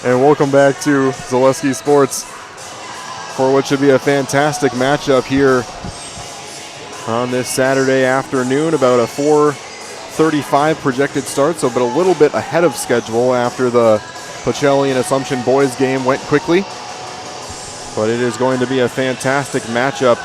And welcome back to Zaleski Sports for what should be a fantastic matchup here on this Saturday afternoon. About a 4:35 projected start, but a little bit ahead of schedule after the Pacelli and Assumption boys game went quickly. But it is going to be a fantastic matchup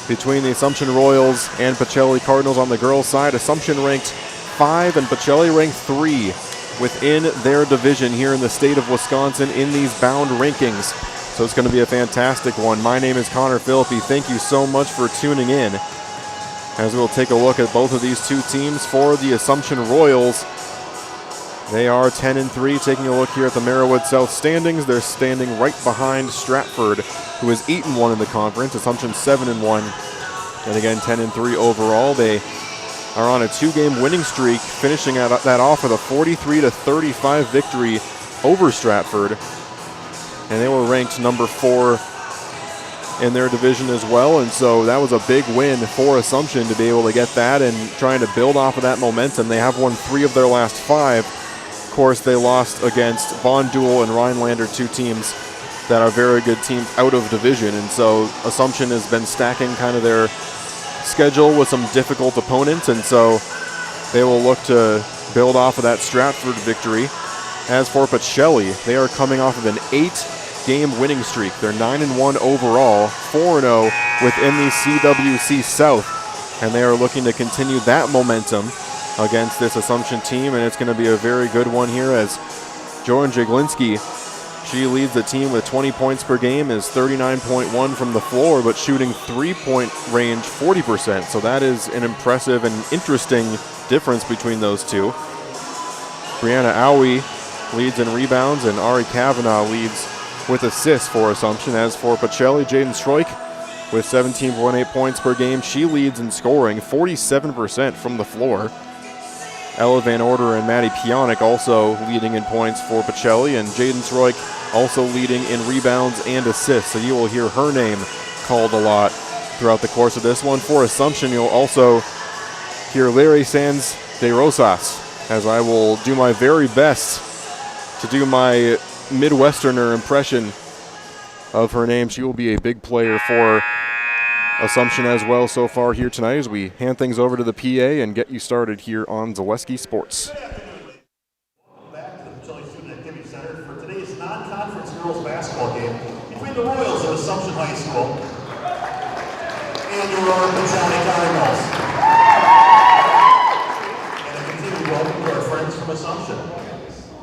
between the Assumption Royals and Pacelli Cardinals on the girls' side. Assumption ranked 5 and Pacelli ranked 3 within their division here in the state of Wisconsin in these bound rankings. So it's going to be a fantastic one. My name is Connor Philippi. Thank you so much for tuning in as we'll take a look at both of these two teams. For the Assumption Royals, they are 10-3. Taking a look here at the Merriwood South standings, they're standing right behind Stratford, who is 8-1 in the conference. Assumption 7-1, and again 10-3 overall. They are on a 2-game winning streak, finishing that off with a 43-35 victory over Stratford. And they were ranked number 4 in their division as well. And so that was a big win for Assumption to be able to get that and trying to build off of that momentum. They have won 3 of their last 5. Of course, they lost against Von Duel and Rhinelander, 2 teams that are very good teams out of division. And so Assumption has been stacking kind of their schedule with some difficult opponents, and so they will look to build off of that Stratford victory. As for Pacelli, they are coming off of an 8-game winning streak. They're 9-1 overall, 4-0 within the CWC South, and they are looking to continue that momentum against this Assumption team, and it's going to be a very good one here as Jordan Jaglinski, she leads the team with 20 points per game, is 39.1 from the floor, but shooting 3-point range 40%. So that is an impressive and interesting difference between those two. Brianna Owie leads in rebounds, and Ari Kavanaugh leads with assists for Assumption. As for Pacelli, Jaden Stroik with 17.8 points per game. She leads in scoring, 47% from the floor. Ella Van Order and Maddie Pionik also leading in points for Pacelli, and Jaden Stroik also leading in rebounds and assists. So you will hear her name called a lot throughout the course of this one. For Assumption, you'll also hear Larry Sanz de Rosas, as I will do my very best to do my Midwesterner impression of her name. She will be a big player for Assumption as well so far here tonight as we hand things over to the PA and get you started here on Zaleski Sports. Welcome back to the Pacelli Student Activity Center for today's non-conference girls basketball game between the Royals of Assumption High School and your Pacelli Cardinals. And a continued welcome to our friends from Assumption.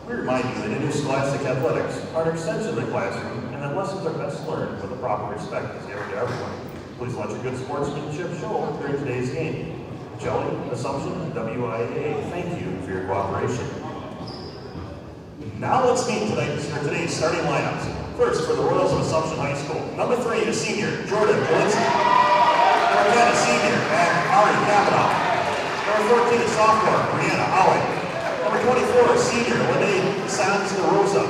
We remind you that in new scholastic athletics are an extension of the classroom, and that lessons are best learned with the proper respect is given to everyone. Please let your good sportsmanship show during today's game. Pacelli, Assumption, and WIAA, thank you for your cooperation. Now let's meet today's starting lineups. First, for the Royals of Assumption High School. Number 3, a senior, Jordan Jaglinski. Number 10, a senior, Ari Kavanaugh. Number 14, a sophomore, Brianna Owie. Number 24, a senior, Lene Sanz de Rosa.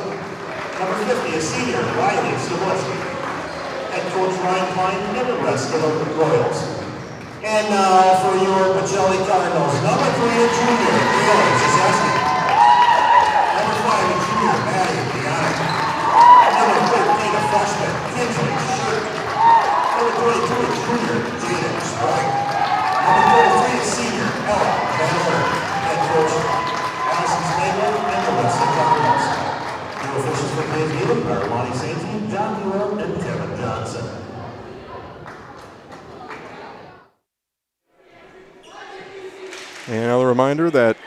Number 50, a senior, Riley Stablewski. Head coach Ryan Klein and the rest of the Royals. And now for your Pacelli Cardinals, number 3, a junior, Taylor Zazeski. Number 5, a junior, Maddie Pionik. Number 13, a freshman, Kinsley Shirk. Number 22, a junior, Jaden Stroik. Number 33, a senior, Ella Van Order. Head coach Allison Snagler and the rest of the Cardinals. Your officials for today's game are Lonnie Sainty, John Bureau, and Kevin Johnson. And another reminder that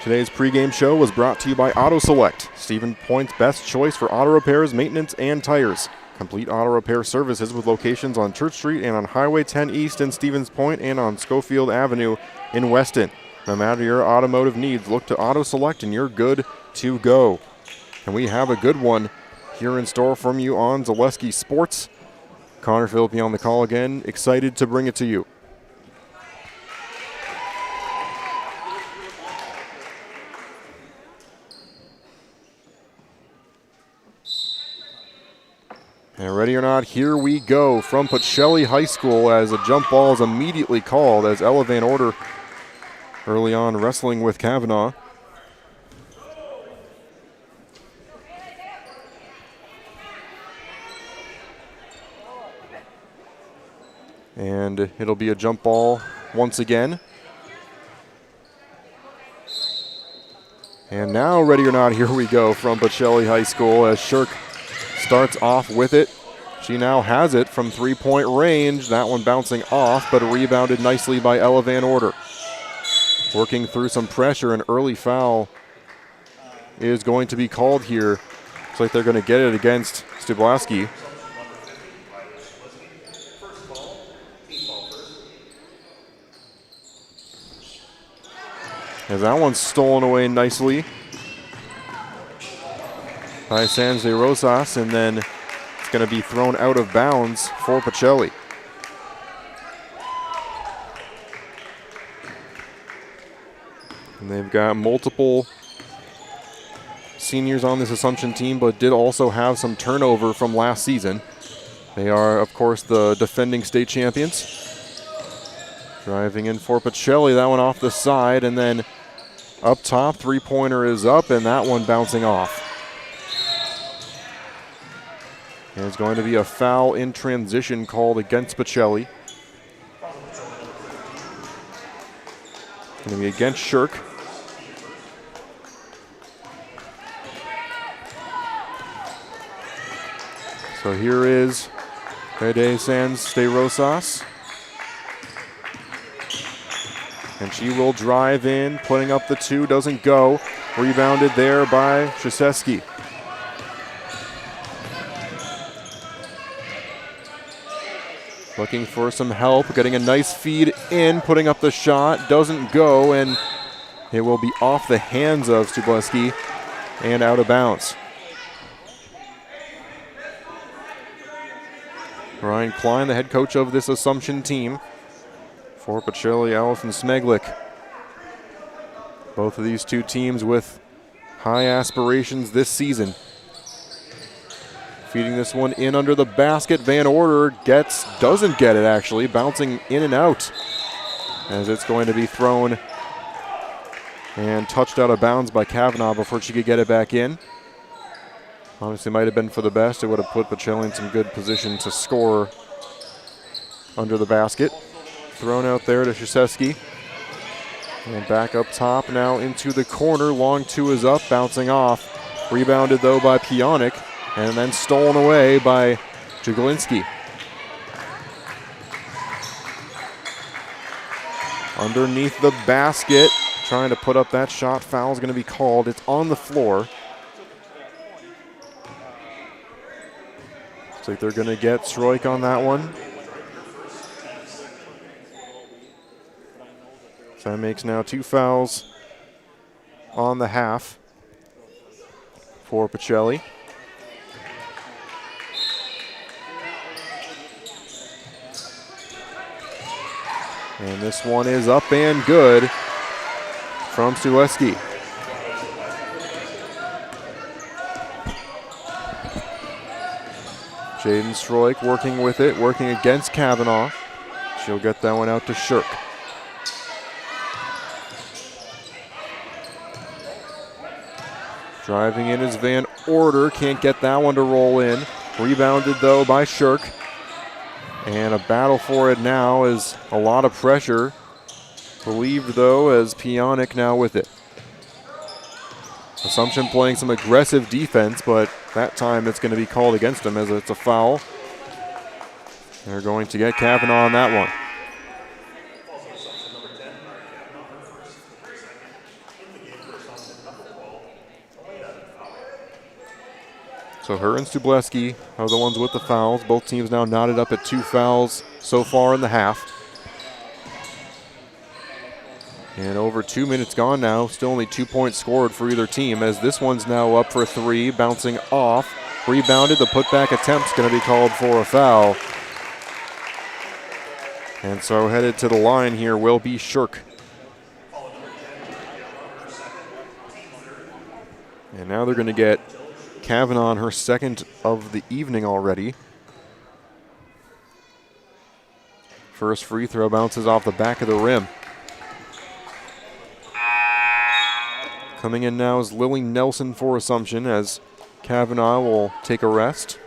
today's pregame show was brought to you by Auto Select, Stephen Point's best choice for auto repairs, maintenance, and tires. Complete auto repair services with locations on Church Street and on Highway 10 East in Stevens Point and on Schofield Avenue in Weston. No matter your automotive needs, look to Auto Select and you're good to go. And we have a good one here in store from you on Zaleski Sports. Connor Philippi on the call again, excited to bring it to you. And ready or not, here we go from Pacelli High School as a jump ball is immediately called as Ella Van Order early on wrestling with Kavanaugh. And it'll be a jump ball once again. And now, ready or not, here we go from Pacelli High School as Shirk starts off with it. She now has it from three-point range. That one bouncing off, but rebounded nicely by Ella Van Order. Working through some pressure, an early foul is going to be called here. Looks like they're going to get it against Stublaski. As that one's stolen away nicely by Sanz de Rosas, and then it's going to be thrown out of bounds for Pacelli. And they've got multiple seniors on this Assumption team, but did also have some turnover from last season. They are, of course, the defending state champions. Driving in for Pacelli, that one off the side, and then up top, three-pointer is up, and that one bouncing off. And it's going to be a foul in transition called against Pacelli. Going to be against Shirk. So here is Fede Sanz de Rosas. And she will drive in, putting up the two, doesn't go. Rebounded there by Krzyzewski. Looking for some help, getting a nice feed in, putting up the shot, doesn't go, and it will be off the hands of Stubleski and out of bounds. Ryan Klein, the head coach of this Assumption team. For Pacelli, Allison Smeglick. Both of these two teams with high aspirations this season. Feeding this one in under the basket. Van Order doesn't get it actually, bouncing in and out as it's going to be thrown and touched out of bounds by Kavanaugh before she could get it back in. Honestly, might have been for the best. It would have put Pacelli in some good position to score under the basket. Thrown out there to Krzyzewski. And back up top now into the corner. Long two is up, bouncing off. Rebounded though by Pionik, and then stolen away by Juglinski. Underneath the basket, trying to put up that shot. Foul is going to be called. It's on the floor. Looks like they're going to get Stroik on that one. So that makes now two fouls on the half for Pacelli. And this one is up and good from Stuleski. Jaden Stroik working with it, working against Kavanaugh. She'll get that one out to Shirk. Driving in is Van Order, can't get that one to roll in. Rebounded though by Shirk. And a battle for it now is a lot of pressure. Relieved though as Pionik now with it. Assumption playing some aggressive defense, but that time it's going to be called against them as it's a foul. They're going to get Kavanaugh on that one. So her and Stubleski are the ones with the fouls. Both teams now knotted up at 2 fouls so far in the half. And over 2 minutes gone now. Still only 2 points scored for either team as this one's now up for 3, bouncing off. Rebounded. The putback attempt's going to be called for a foul. And so headed to the line here will be Shirk. And now they're going to get Kavanaugh on her second of the evening already. First free throw bounces off the back of the rim. Coming in now is Lily Nelson for Assumption as Kavanaugh will take a rest.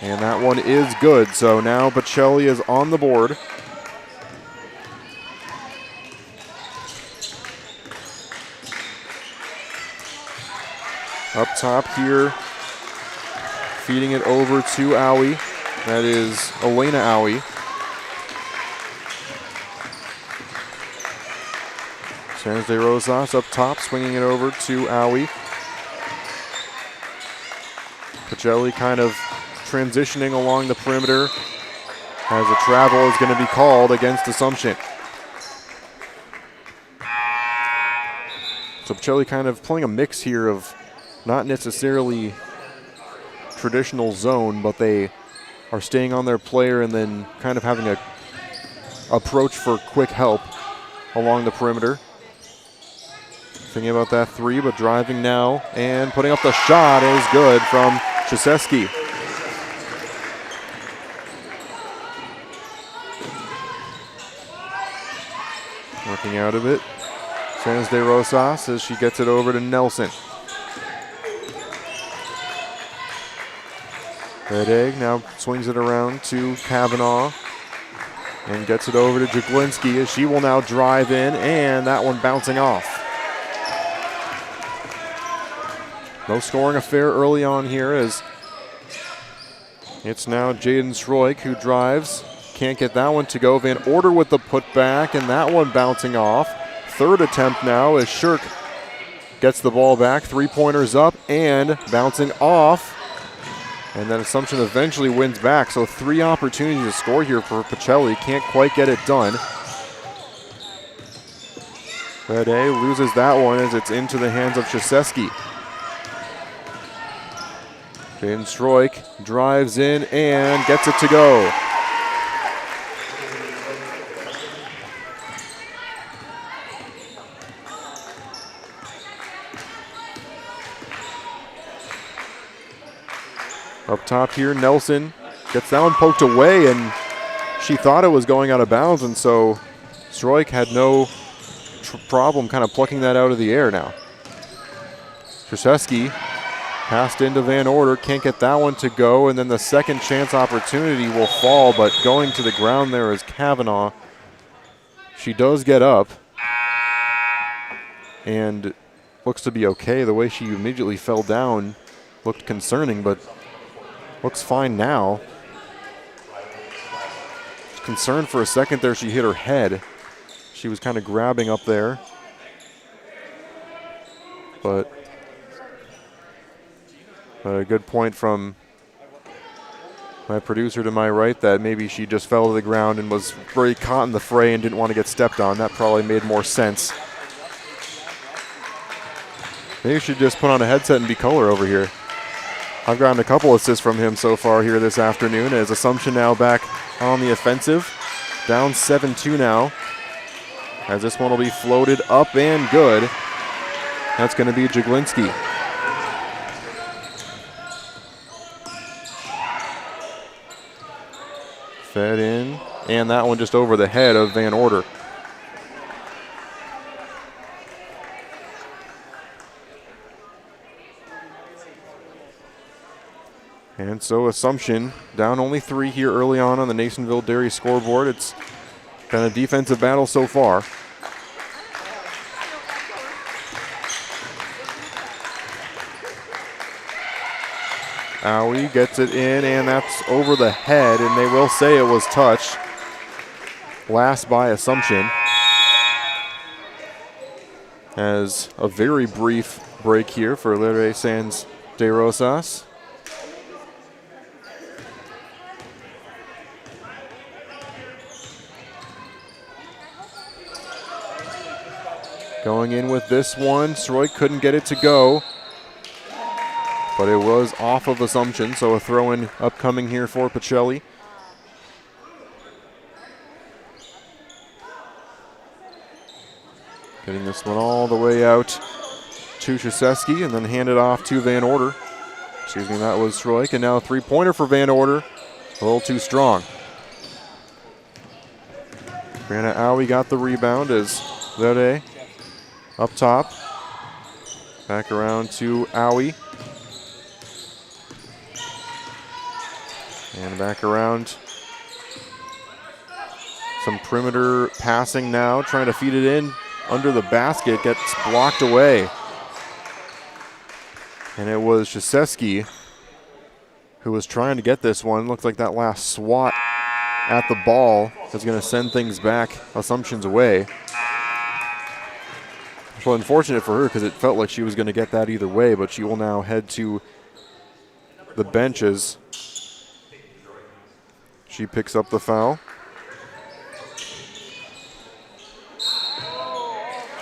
And that one is good. So now Pacelli is on the board. Up top here, feeding it over to Aui. That is Elena Aui. Sands de Rosas up top, swinging it over to Aui. Pacelli kind of transitioning along the perimeter as a travel is going to be called against Assumption. So Pacelli kind of playing a mix here of not necessarily traditional zone, but they are staying on their player and then kind of having a approach for quick help along the perimeter. Thinking about that three, but driving now and putting up the shot is good from Krzyzewski. Working out of it. Sands de Rosas as she gets it over to Nelson. Red Egg now swings it around to Kavanaugh and gets it over to Jaglinski as she will now drive in, and that one bouncing off. No scoring affair early on here as it's now Jaden Stroik who drives. Can't get that one to go. Van Order with the putback, and that one bouncing off. Third attempt now as Shirk gets the ball back. Three-pointers up and bouncing off. And then Assumption eventually wins back. So 3 opportunities to score here for Pacelli. Can't quite get it done. Red A loses that one as it's into the hands of Krzyzewski. Jaden Stroik drives in and gets it to go. Up top here, Nelson gets that one poked away, and she thought it was going out of bounds, and so Stroik had no problem kind of plucking that out of the air now. Krzyzewski passed into Van Order, can't get that one to go, and then the second chance opportunity will fall, but going to the ground there is Kavanaugh. She does get up and looks to be okay. The way she immediately fell down looked concerning, but looks fine now. Concerned for a second there, she hit her head. She was kind of grabbing up there. But a good point from my producer to my right that maybe she just fell to the ground and was very caught in the fray and didn't want to get stepped on. That probably made more sense. Maybe you should just put on a headset and be color over here. I've gotten a couple assists from him so far here this afternoon as Assumption now back on the offensive. Down 7-2 now. As this one will be floated up and good. That's going to be Jaglinski. Fed in, and that one just over the head of Van Order. And so Assumption down only 3 here early on the Nasonville Dairy scoreboard. It's been a defensive battle so far. Aui gets it in, and that's over the head, and they will say it was touched. Last by Assumption. As a very brief break here for Lere Sands de Rosas. Going in with this one, Stroik couldn't get it to go, but it was off of Assumption, so a throw-in upcoming here for Pacelli. Getting this one all the way out to Krzyzewski and then hand it off to Van Order. Excuse me, that was Stroik, and now a three-pointer for Van Order. A little too strong. Brianna Aui got the rebound as Verde up top. Back around to Aui. And back around. Some perimeter passing now, trying to feed it in under the basket, gets blocked away. And it was Krzyzewski who was trying to get this one. Looks like that last swat at the ball is going to send things back, Assumption's way. Well, unfortunate for her because it felt like she was going to get that either way, but she will now head to the benches. She picks up the foul.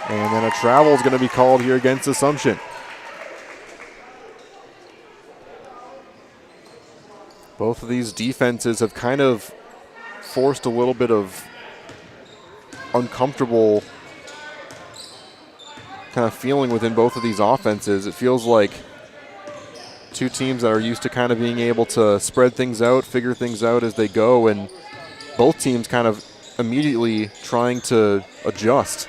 And then a travel is going to be called here against Assumption. Both of these defenses have kind of forced a little bit of uncomfortable kind of feeling within both of these offenses. It feels like two teams that are used to kind of being able to spread things out, figure things out as they go, and both teams kind of immediately trying to adjust.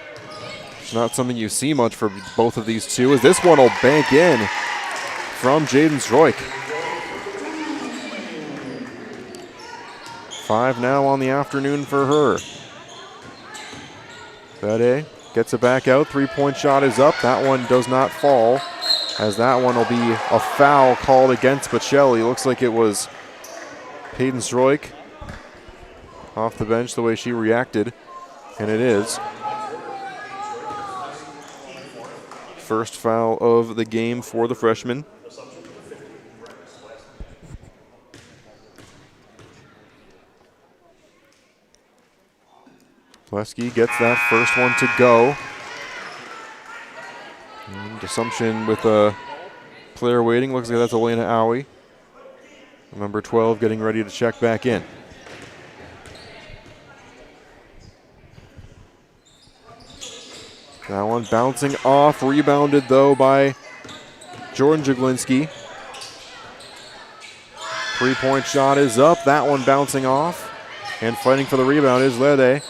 It's not something you see much for both of these two, as this one will bank in from Jaden Stroik. 5 now on the afternoon for her. Fede gets it back out. 3-point shot is up. That one does not fall, as that one will be a foul called against Pacelli. Looks like it was Peyton Stroik off the bench the way she reacted, and it is. First foul of the game for the freshman. Plesky gets that first one to go. And Assumption with a player waiting. Looks like that's Elena Owie. Number 12 getting ready to check back in. That one bouncing off, rebounded though by Jordan Jaglinski. 3-point shot is up, that one bouncing off. And fighting for the rebound is Lede.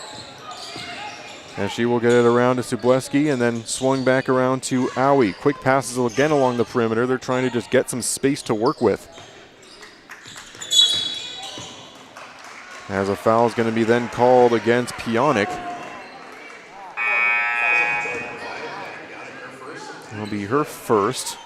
And she will get it around to Subleski and then swung back around to Owie. Quick passes again along the perimeter. They're trying to just get some space to work with. As a foul is going to be then called against Pionik. It'll be her first.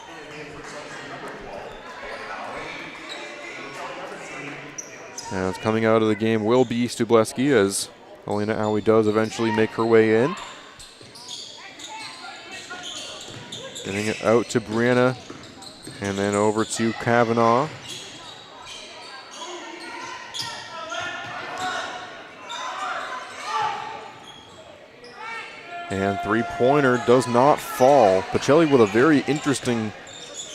As coming out of the game will be Stubleski, as Elena Owie does eventually make her way in. Getting it out to Brianna and then over to Kavanaugh. And three-pointer does not fall. Pacelli with a very interesting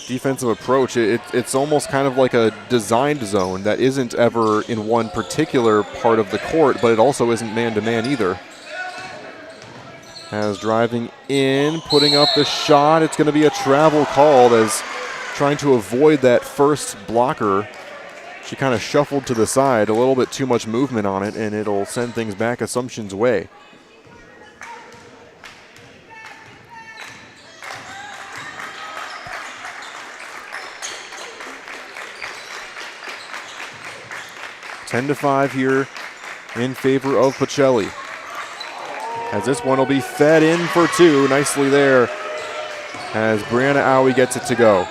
defensive approach. It's almost kind of like a designed zone that isn't ever in one particular part of the court, but it also isn't man-to-man either. As driving in, putting up the shot, it's going to be a travel called, as trying to avoid that first blocker. She kind of shuffled to the side, a little bit too much movement on it, and it'll send things back Assumption's way. Ten to 5 here in favor of Pacelli. As this one will be fed in for two. Nicely there as Brianna Owie gets it to go.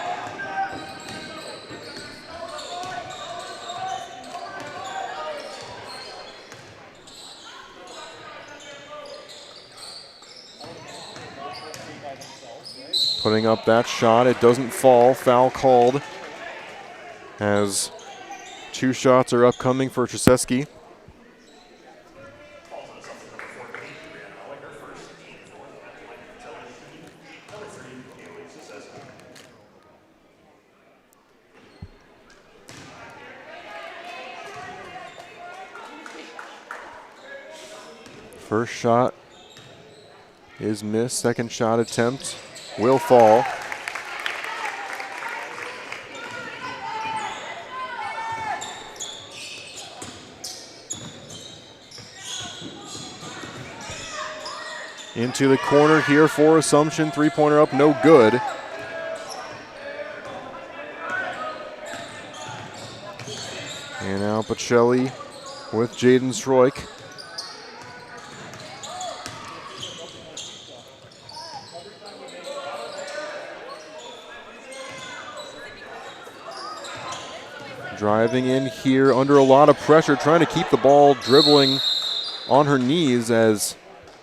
Putting up that shot. It doesn't fall. Foul called as two shots are upcoming for Krzyzewski. First shot is missed. Second shot attempt will fall. Into the corner here for Assumption. Three-pointer up, no good. And now Pacelli with Jaden Stroik. Driving in here under a lot of pressure, trying to keep the ball dribbling on her knees as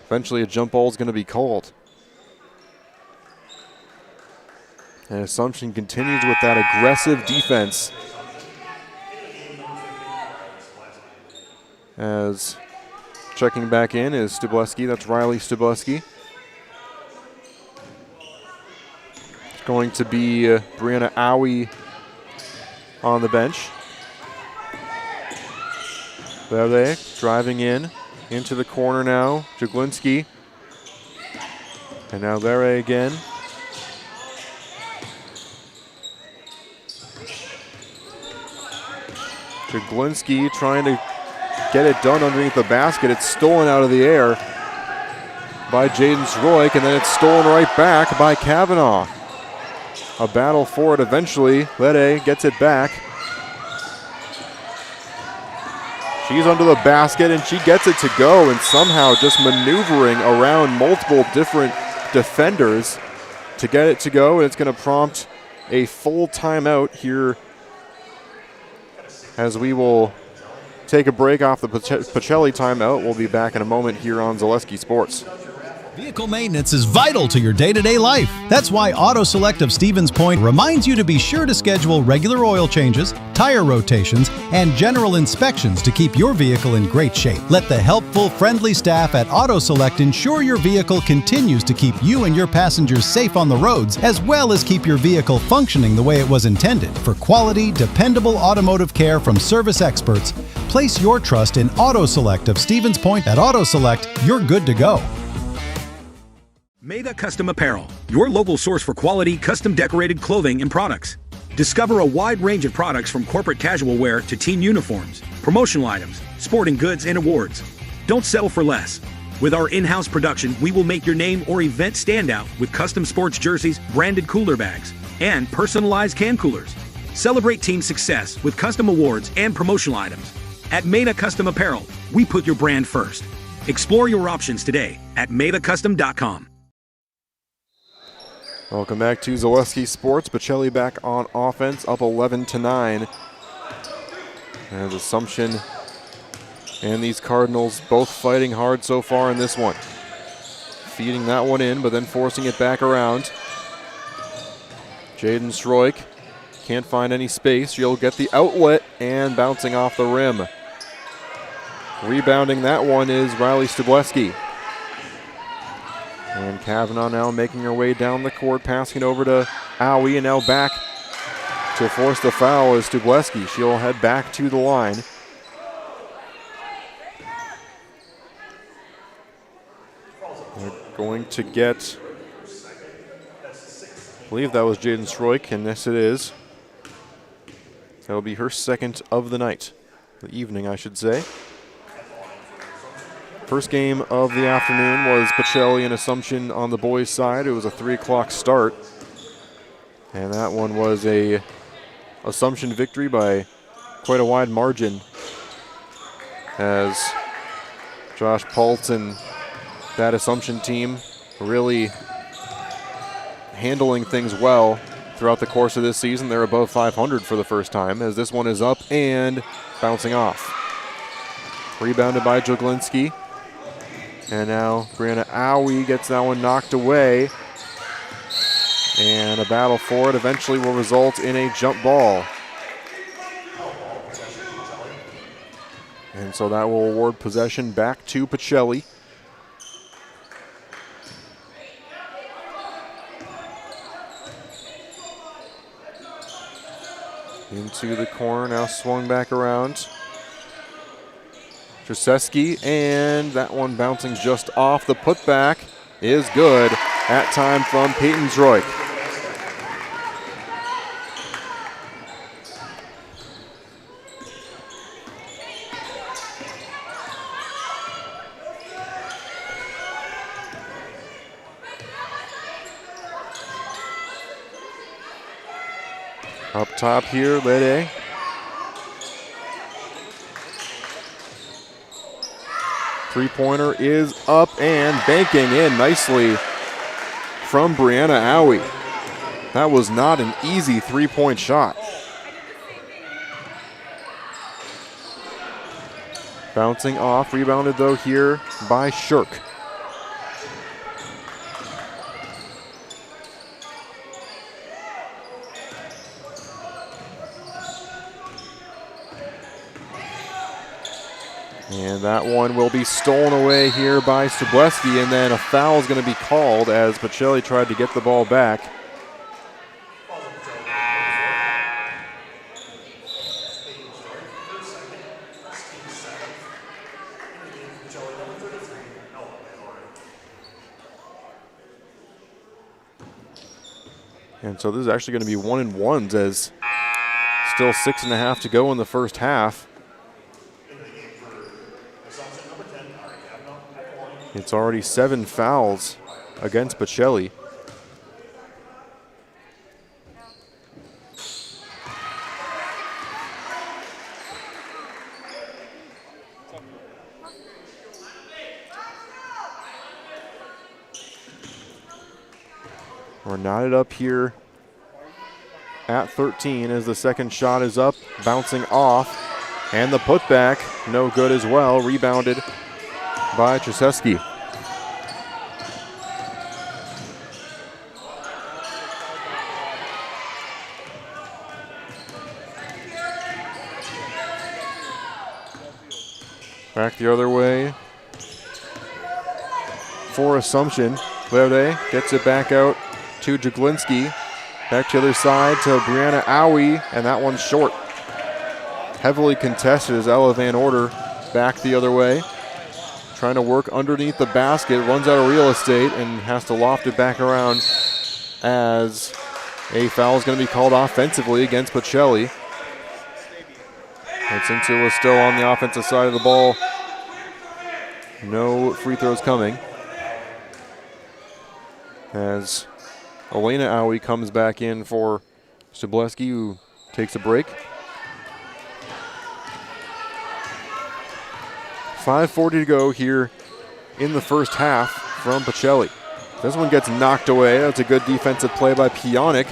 eventually a jump ball is going to be called. And Assumption continues with that aggressive defense as checking back in is Stubleski. That's Riley Stubleski. It's going to be Brianna Owie on the bench. Verde driving in into the corner now. Jaglinski. And now Vere again. Jaglinski trying to get it done underneath the basket. It's stolen out of the air by Jaden Stroik, and then it's stolen right back by Kavanaugh. A battle for it eventually. Lede gets it back. She's under the basket and she gets it to go, and somehow just maneuvering around multiple different defenders to get it to go, and it's going to prompt a full timeout here as we will take a break off the Pacelli timeout. We'll be back in a moment here on Zaleski Sports. Vehicle maintenance is vital to your day-to-day life. That's why Auto Select of Stevens Point reminds you to be sure to schedule regular oil changes, tire rotations, and general inspections to keep your vehicle in great shape. Let the helpful, friendly staff at Auto Select ensure your vehicle continues to keep you and your passengers safe on the roads, as well as keep your vehicle functioning the way it was intended. For quality, dependable automotive care from service experts, place your trust in Auto Select of Stevens Point. At Auto Select, you're good to go. Maida Custom Apparel, your local source for quality, custom decorated clothing and products. Discover a wide range of products from corporate casual wear to team uniforms, promotional items, sporting goods, and awards. Don't settle for less. With our in-house production, we will make your name or event stand out with custom sports jerseys, branded cooler bags, and personalized can coolers. Celebrate team success with custom awards and promotional items. At Maida Custom Apparel, we put your brand first. Explore your options today at maidacustom.com. Welcome back to Zaleski Sports. Pacelli back on offense, up 11-9. As Assumption and these Cardinals both fighting hard so far in this one. Feeding that one in, but then forcing it back around. Jaden Stroik can't find any space. She'll get the outlet and bouncing off the rim. Rebounding that one is Riley Stubleski. And Kavanaugh now making her way down the court, passing it over to Owie, and now back to force the foul is Stubleski. She'll head back to the line. They're going to get, I believe that was Jaden Stroik, and yes it is. That'll be her second of the night, the evening I should say. First game of the afternoon was Pacelli and Assumption on the boys' side. It was a 3 o'clock start. And that one was a Assumption victory by quite a wide margin, as Josh Pultz and that Assumption team really handling things well throughout the course of this season. They're above 500 for the first time, as this one is up and bouncing off. Rebounded by Jaglinski. And now Brianna Owie gets that one knocked away. And a battle for it eventually will result in a jump ball. And so that will award possession back to Pacelli. Into the corner, now swung back around. Trzeski, and that one bouncing just off. The putback is good. That time from Peyton Stroik. Up top here, Lede. Three-pointer is up and banking in nicely from Brianna Owie. That was not an easy three-point shot. Bouncing off, rebounded though here by Shirk. And that one will be stolen away here by Sobleski, and then a foul is going to be called as Pacelli tried to get the ball back. And so this is actually going to be 1-1s as still 6.5 to go in the first half. It's already 7 fouls against Pacelli. We're knotted up here at 13 as the second shot is up, bouncing off, and the putback no good as well, rebounded by Trzeski. Back the other way for Assumption. Lede gets it back out to Jaglinski. Back to the other side to Brianna Owie, and that one's short. Heavily contested as Ella Van Order back the other way. Trying to work underneath the basket, runs out of real estate and has to loft it back around as a foul is going to be called offensively against Pacelli. Cinto was still on the offensive side of the ball. No free throws coming. As Elena Owie comes back in for Sobleski, who takes a break. 5:40 to go here in the first half from Pacelli. This one gets knocked away. That's a good defensive play by Pionik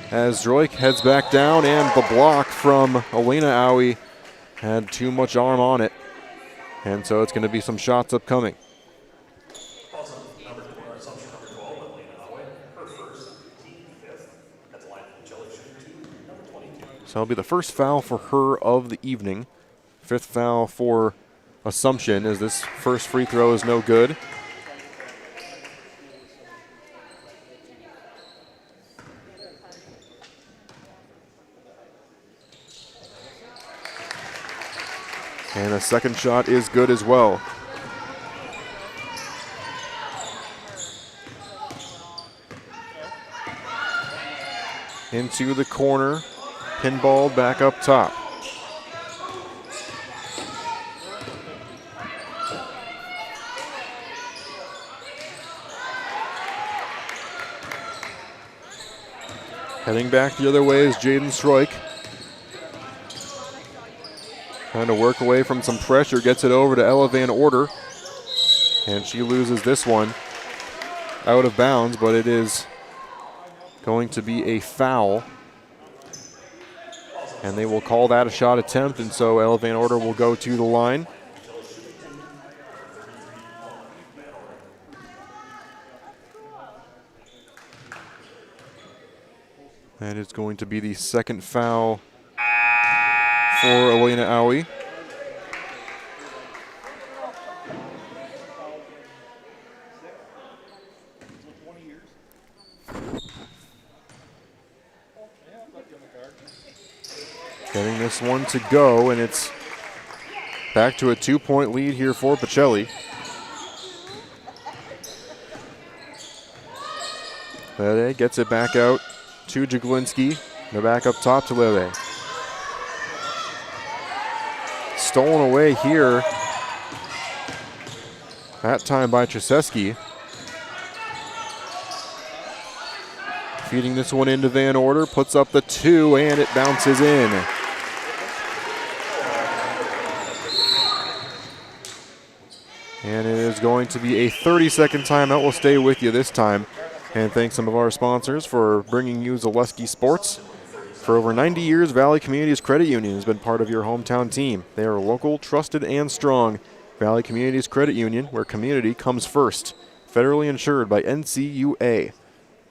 as Droik heads back down, and the block from Elena Owie had too much arm on it. And so it's going to be some shots upcoming. So it'll be the first foul for her of the evening. 5th foul for Assumption as this first free throw is no good. And a second shot is good as well. Into the corner, pinball back up top. Heading back the other way is Jaden Stroik. Trying to work away from some pressure, gets it over to Ella Van Order. And she loses this one out of bounds, but it is going to be a foul. And they will call that a shot attempt, and so Ella Van Order will go to the line. That is going to be the second foul for Elena Owie. Getting this one to go, and it's back to a 2-point lead here for Pacelli. Lede gets it back out to Jaglinski. They're back up top to Lede. Stolen away here, that time by Trzeski. Feeding this one into Van Order, puts up the 2, and it bounces in. And it is going to be a 30-second timeout. We'll stay with you this time. And thanks some of our sponsors for bringing you Zaleski Sports. For over 90 years, Valley Communities Credit Union has been part of your hometown team. They are local, trusted, and strong. Valley Communities Credit Union, where community comes first. Federally insured by NCUA.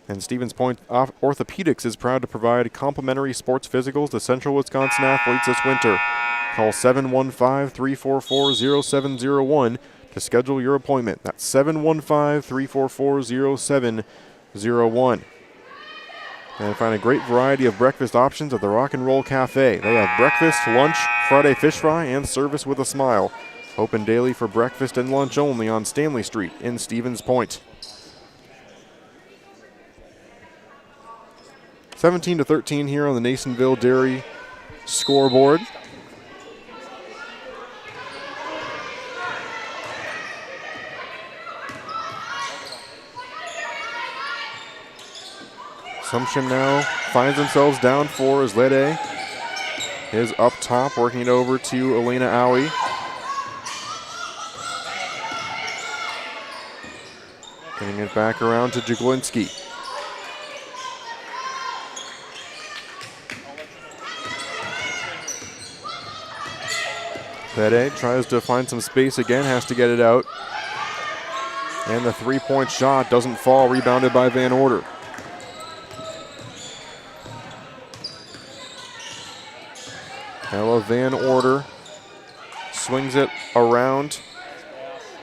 And Stevens Point Orthopedics is proud to provide complimentary sports physicals to Central Wisconsin athletes this winter. Call 715-344-0701 to schedule your appointment. That's 715-344-0701. And find a great variety of breakfast options at the Rock and Roll Cafe. They have breakfast, lunch, Friday fish fry, and service with a smile. Open daily for breakfast and lunch only on Stanley Street in Stevens Point. 17-13 here on the Nasonville Dairy scoreboard. Assumption now finds themselves down 4 as Lede is up top, working it over to Elena Owie. Getting it back around to Jaglinski. Lede tries to find some space again, has to get it out. And the three-point shot doesn't fall, rebounded by Van Order. Ella Van Order swings it around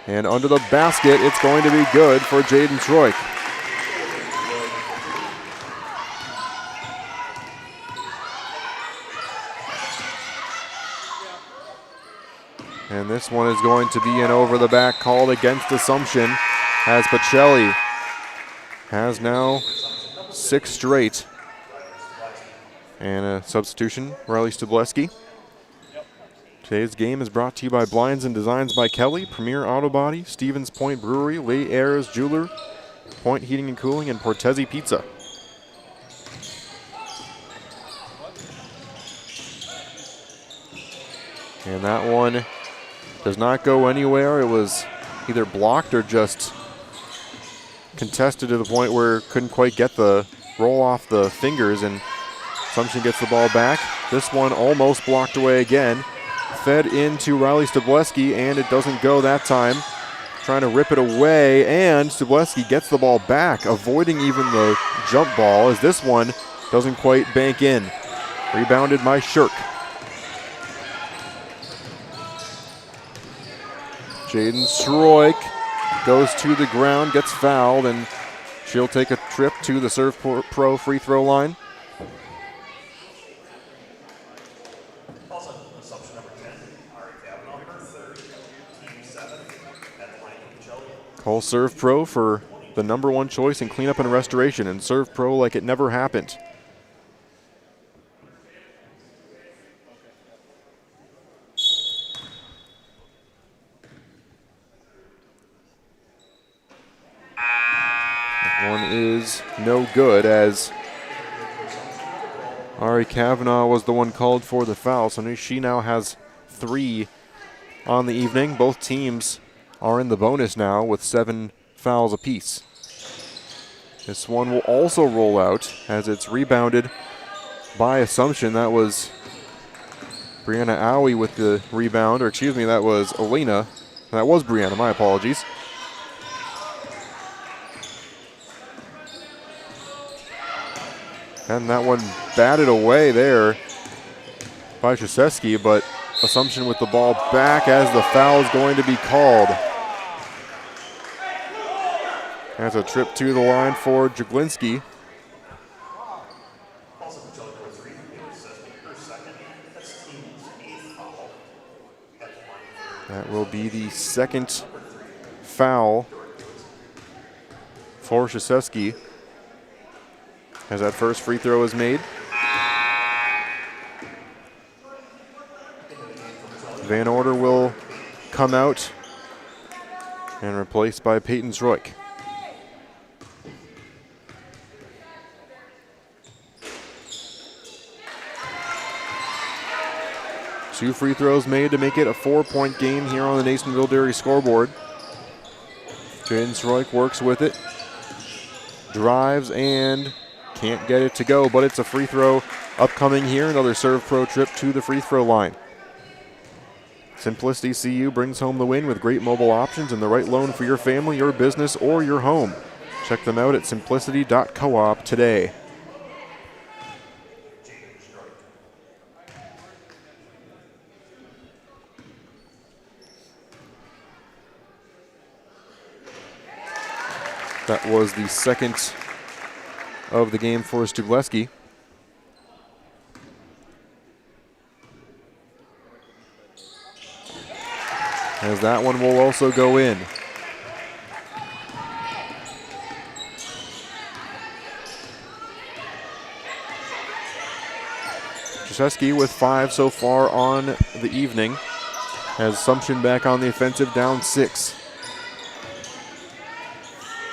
and under the basket. It's going to be good for Jaden Troik. And this one is going to be an over the back called against Assumption, as Pacelli has now 6 straight. And a substitution, Riley Stubleski. Today's game is brought to you by Blinds and Designs by Kelly, Premier Auto Body, Stevens Point Brewery, Lee Ayers Jeweler, Point Heating and Cooling, and Portesi Pizza. And that one does not go anywhere. It was either blocked or just contested to the point where it couldn't quite get the roll off the fingers, and Assumption gets the ball back. This one almost blocked away again. Fed into Riley Stubleski, and it doesn't go that time. Trying to rip it away, and Stubleski gets the ball back, avoiding even the jump ball, as this one doesn't quite bank in. Rebounded by Shirk. Jaden Troik goes to the ground, gets fouled, and she'll take a trip to the Serve Pro free throw line. Call Serve Pro for the #1 choice in cleanup and restoration, and Serve Pro like it never happened. That one is no good, as Ari Kavanaugh was the one called for the foul, so she now has 3 on the evening. Both teams are in the bonus now with 7 fouls apiece. This one will also roll out as it's rebounded by Assumption. That was Brianna Owie with the rebound, or excuse me, that was Elena. That was Brianna, my apologies. And that one batted away there by Krzyzewski, but Assumption with the ball back as the foul is going to be called. That's a trip to the line for Jaglinski. That will be the 2nd foul for Krzyzewski, as that first free throw is made. Van Order will come out and replaced by Peyton Troik. Two free throws made to make it a 4-point game here on the Nasonville Dairy scoreboard. Jaden Sroik works with it. Drives and can't get it to go, but it's a free throw upcoming here. Another Serve Pro trip to the free throw line. Simplicity CU brings home the win with great mobile options and the right loan for your family, your business, or your home. Check them out at simplicity.coop today. That was the second of the game for Stugleski. As that one will also go in. Krzyzewski with 5 so far on the evening. Has Assumption back on the offensive, down 6.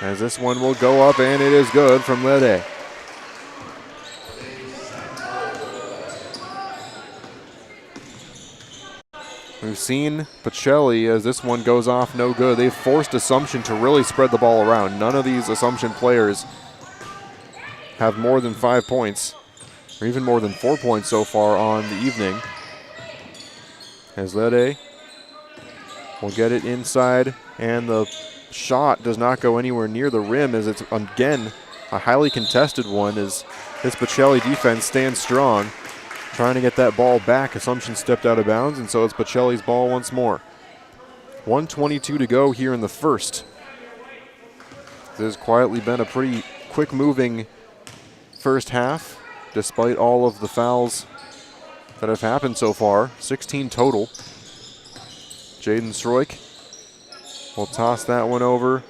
As this one will go up, and it is good from Lede. We've seen Pacelli as this one goes off no good. They've forced Assumption to really spread the ball around. None of these Assumption players have more than 5 points, or even more than 4 points so far on the evening. As Lede will get it inside, and the shot does not go anywhere near the rim, as it's again a highly contested one as this Pacelli defense stands strong, trying to get that ball back. Assumption stepped out of bounds, and so it's Pacelli's ball once more. 1:22 to go here in the first. This has quietly been a pretty quick moving first half, despite all of the fouls that have happened so far. 16 total. Jaden Sroik will toss that one over.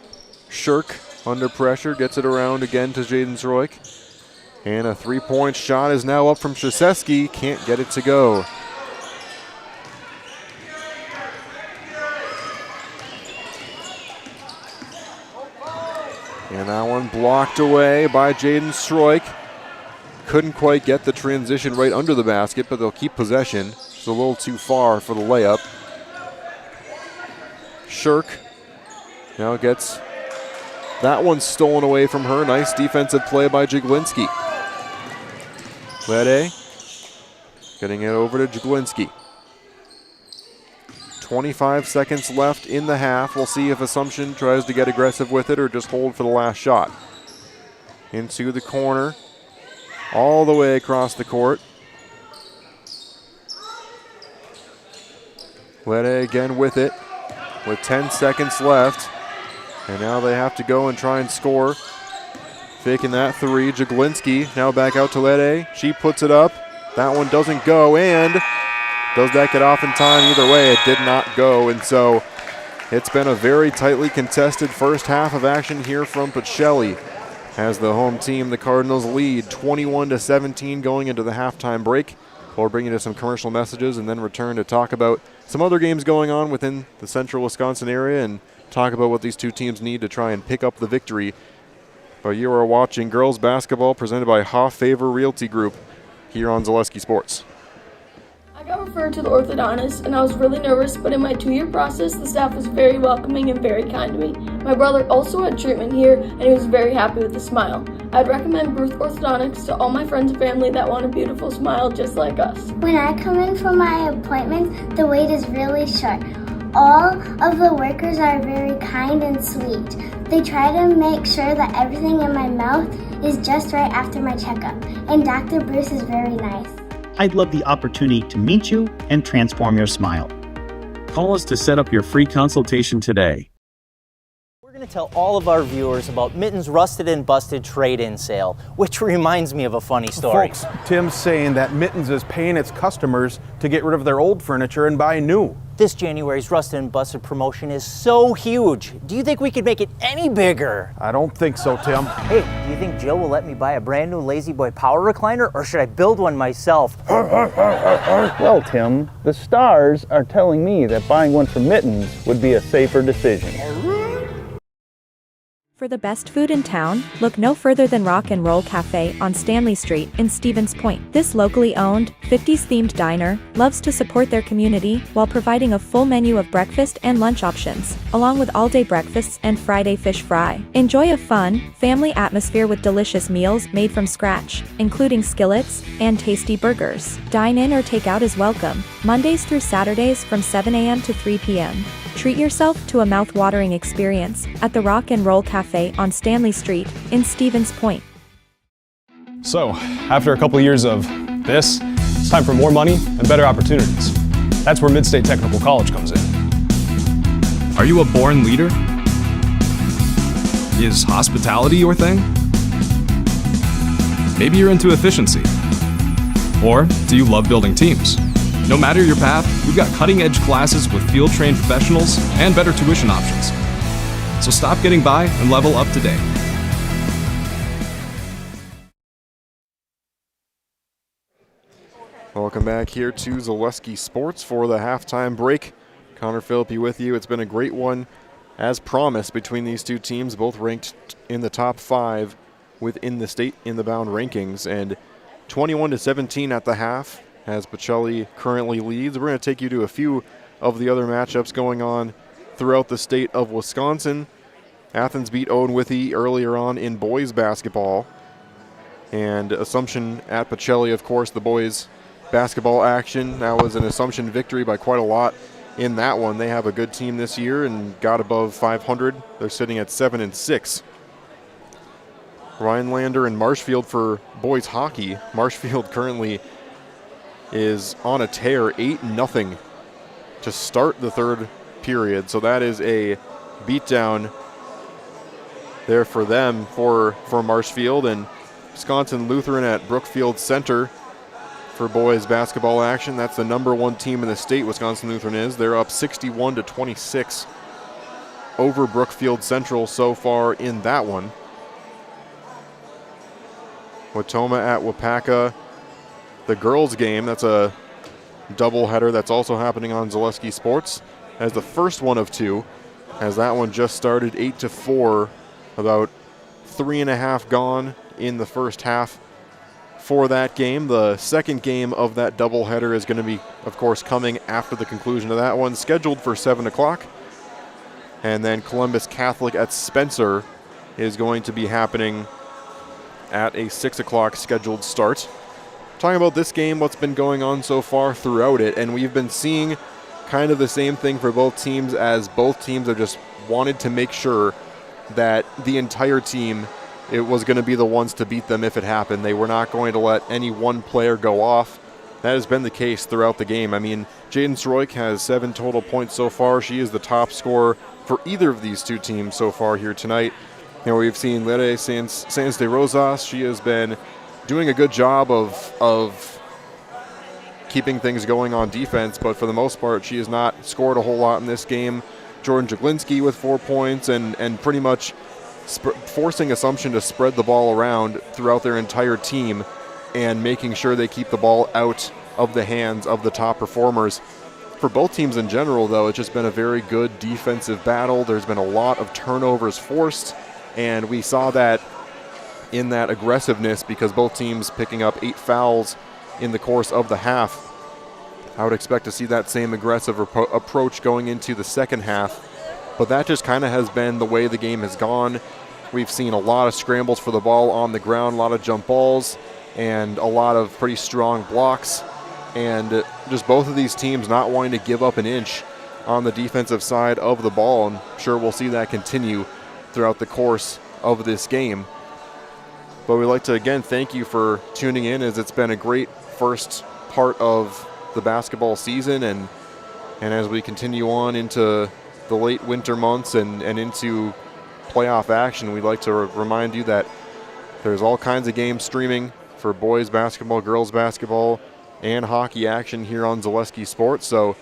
Shirk under pressure, gets it around again to Jaden Sroik. And a three-point shot is now up from Krzyzewski. Can't get it to go. And that one blocked away by Jaden Sroik. Couldn't quite get the transition right under the basket, but they'll keep possession. It's a little too far for the layup. Shirk now gets that one stolen away from her. Nice defensive play by Jaglinski. Lede getting it over to Jaglinski. 25 seconds left in the half. We'll see if Assumption tries to get aggressive with it or just hold for the last shot. Into the corner, all the way across the court. Lede again with it, with 10 seconds left. And now they have to go and try and score. Faking that three. Jaglinski now back out to Lede. She puts it up. That one doesn't go, and does that get off in time? Either way, it did not go, and so it's been a very tightly contested first half of action here from Pacelli. As the home team, the Cardinals lead 21-17 going into the halftime break. We'll bring you to some commercial messages and then return to talk about some other games going on within the central Wisconsin area and talk about what these two teams need to try and pick up the victory. But you are watching girls basketball presented by Hoff Favor Realty Group here on Zaleski Sports. I got referred to the orthodontist and I was really nervous, but in my 2-year process, the staff was very welcoming and very kind to me. My brother also had treatment here and he was very happy with the smile. I'd recommend Bruce Orthodontics to all my friends and family that want a beautiful smile just like us. When I come in for my appointment, the wait is really short. All of the workers are very kind and sweet. They try to make sure that everything in my mouth is just right after my checkup, and Dr. Bruce is very nice. I'd love the opportunity to meet you and transform your smile. Call us to set up your free consultation today. We're going to tell all of our viewers about Mitten's Rusted and Busted trade-in sale, which reminds me of a funny story. Folks, Tim's saying that Mittens is paying its customers to get rid of their old furniture and buy new. This January's Rusted and Busted promotion is so huge. Do you think we could make it any bigger? I don't think so, Tim. Hey, do you think Jill will let me buy a brand new Lazy Boy power recliner, or should I build one myself? Well, Tim, the stars are telling me that buying one from Mittens would be a safer decision. For the best food in town, look no further than Rock and Roll Cafe on Stanley Street in Stevens Point. This locally owned, 50s-themed diner loves to support their community while providing a full menu of breakfast and lunch options, along with all-day breakfasts and Friday fish fry. Enjoy a fun, family atmosphere with delicious meals made from scratch, including skillets and tasty burgers. Dine in or take out is welcome, Mondays through Saturdays from 7 a.m. to 3 p.m. Treat yourself to a mouth-watering experience at the Rock and Roll Cafe on Stanley Street in Stevens Point. So, after a couple years of this, it's time for more money and better opportunities. That's where Mid-State Technical College comes in. Are you a born leader? Is hospitality your thing? Maybe you're into efficiency. Or do you love building teams? No matter your path, we've got cutting-edge classes with field-trained professionals and better tuition options. So stop getting by and level up today. Welcome back here to Zaleski Sports for the halftime break. Connor Philippi with you. It's been a great one, as promised, between these two teams, both ranked in the top 5 within the state in the bound rankings, and 21-17 at the half as Pacelli currently leads. We're going to take you to a few of the other matchups going on throughout the state of Wisconsin. Athens beat Owen Withee earlier on in boys basketball, and Assumption at Pacelli, of course, the boys basketball action. That was an Assumption victory by quite a lot in that one. They have a good team this year and got above 500. They're sitting at 7-6. Rhinelander and Marshfield for boys hockey. Marshfield currently is on a tear, 8-0 to start the third period. So that is a beatdown there for them, for Marshfield. And Wisconsin Lutheran at Brookfield Center for boys basketball action. That's the number 1 team in the state, Wisconsin Lutheran is. They're up 61-26 over Brookfield Central so far in that one. Watoma at Wapaka. The girls game, that's a doubleheader that's also happening on Zaleski Sports as the first one of 2, as that one just started 8-4, about 3.5 gone in the first half for that game. The second game of that doubleheader is going to be, of course, coming after the conclusion of that one, scheduled for 7 o'clock. And then Columbus Catholic at Spencer is going to be happening at a 6 o'clock scheduled start. Talking about this game, what's been going on so far throughout it, and we've been seeing kind of the same thing for both teams, as both teams have just wanted to make sure that the entire team, it was going to be the ones to beat them if it happened. They were not going to let any one player go off. That has been the case throughout the game. I mean, Jaden Sroik has 7 total points so far. She is the top scorer for either of these two teams so far here tonight. You know, we've seen Lere Sanz de Rosas. She has been doing a good job of keeping things going on defense, but for the most part, she has not scored a whole lot in this game. Jordan Jaglinski with 4 points and pretty much forcing Assumption to spread the ball around throughout their entire team and making sure they keep the ball out of the hands of the top performers. For both teams in general, though, it's just been a very good defensive battle. There's been a lot of turnovers forced, and we saw that in that aggressiveness because both teams picking up 8 fouls in the course of the half. I would expect to see that same aggressive approach going into the second half, but that just kind of has been the way the game has gone. We've seen a lot of scrambles for the ball on the ground, a lot of jump balls, and a lot of pretty strong blocks, and just both of these teams not wanting to give up an inch on the defensive side of the ball. I'm sure we'll see that continue throughout the course of this game. But we'd like to, again, thank you for tuning in, as it's been a great first part of the basketball season. And as we continue on into the late winter months and into playoff action, we'd like to remind you that there's all kinds of games streaming for boys basketball, girls basketball, and hockey action here on Zaleski Sports. So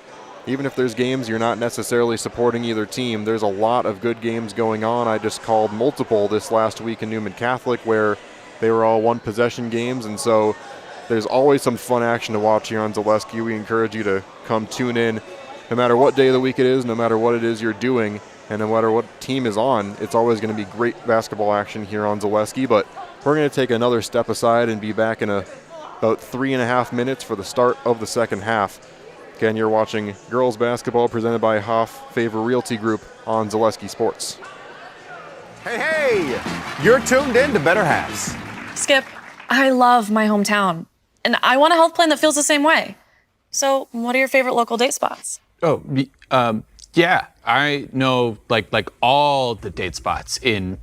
even if there's games you're not necessarily supporting either team, there's a lot of good games going on. I just called multiple this last week in Newman Catholic where they were all one-possession games, and so there's always some fun action to watch here on Zaleski. We encourage you to come tune in no matter what day of the week it is, no matter what it is you're doing, And no matter what team is on, it's always going to be great basketball action here on Zaleski. But we're going to take another step aside and be back in about 3.5 minutes for the start of the second half. Again, you're watching girls basketball presented by Hoff Favor Realty Group on Zaleski Sports. Hey, you're tuned in to Better Halves. Skip, I love my hometown, and I want a health plan that feels the same way. So, what are your favorite local date spots? Oh, yeah, I know like all the date spots in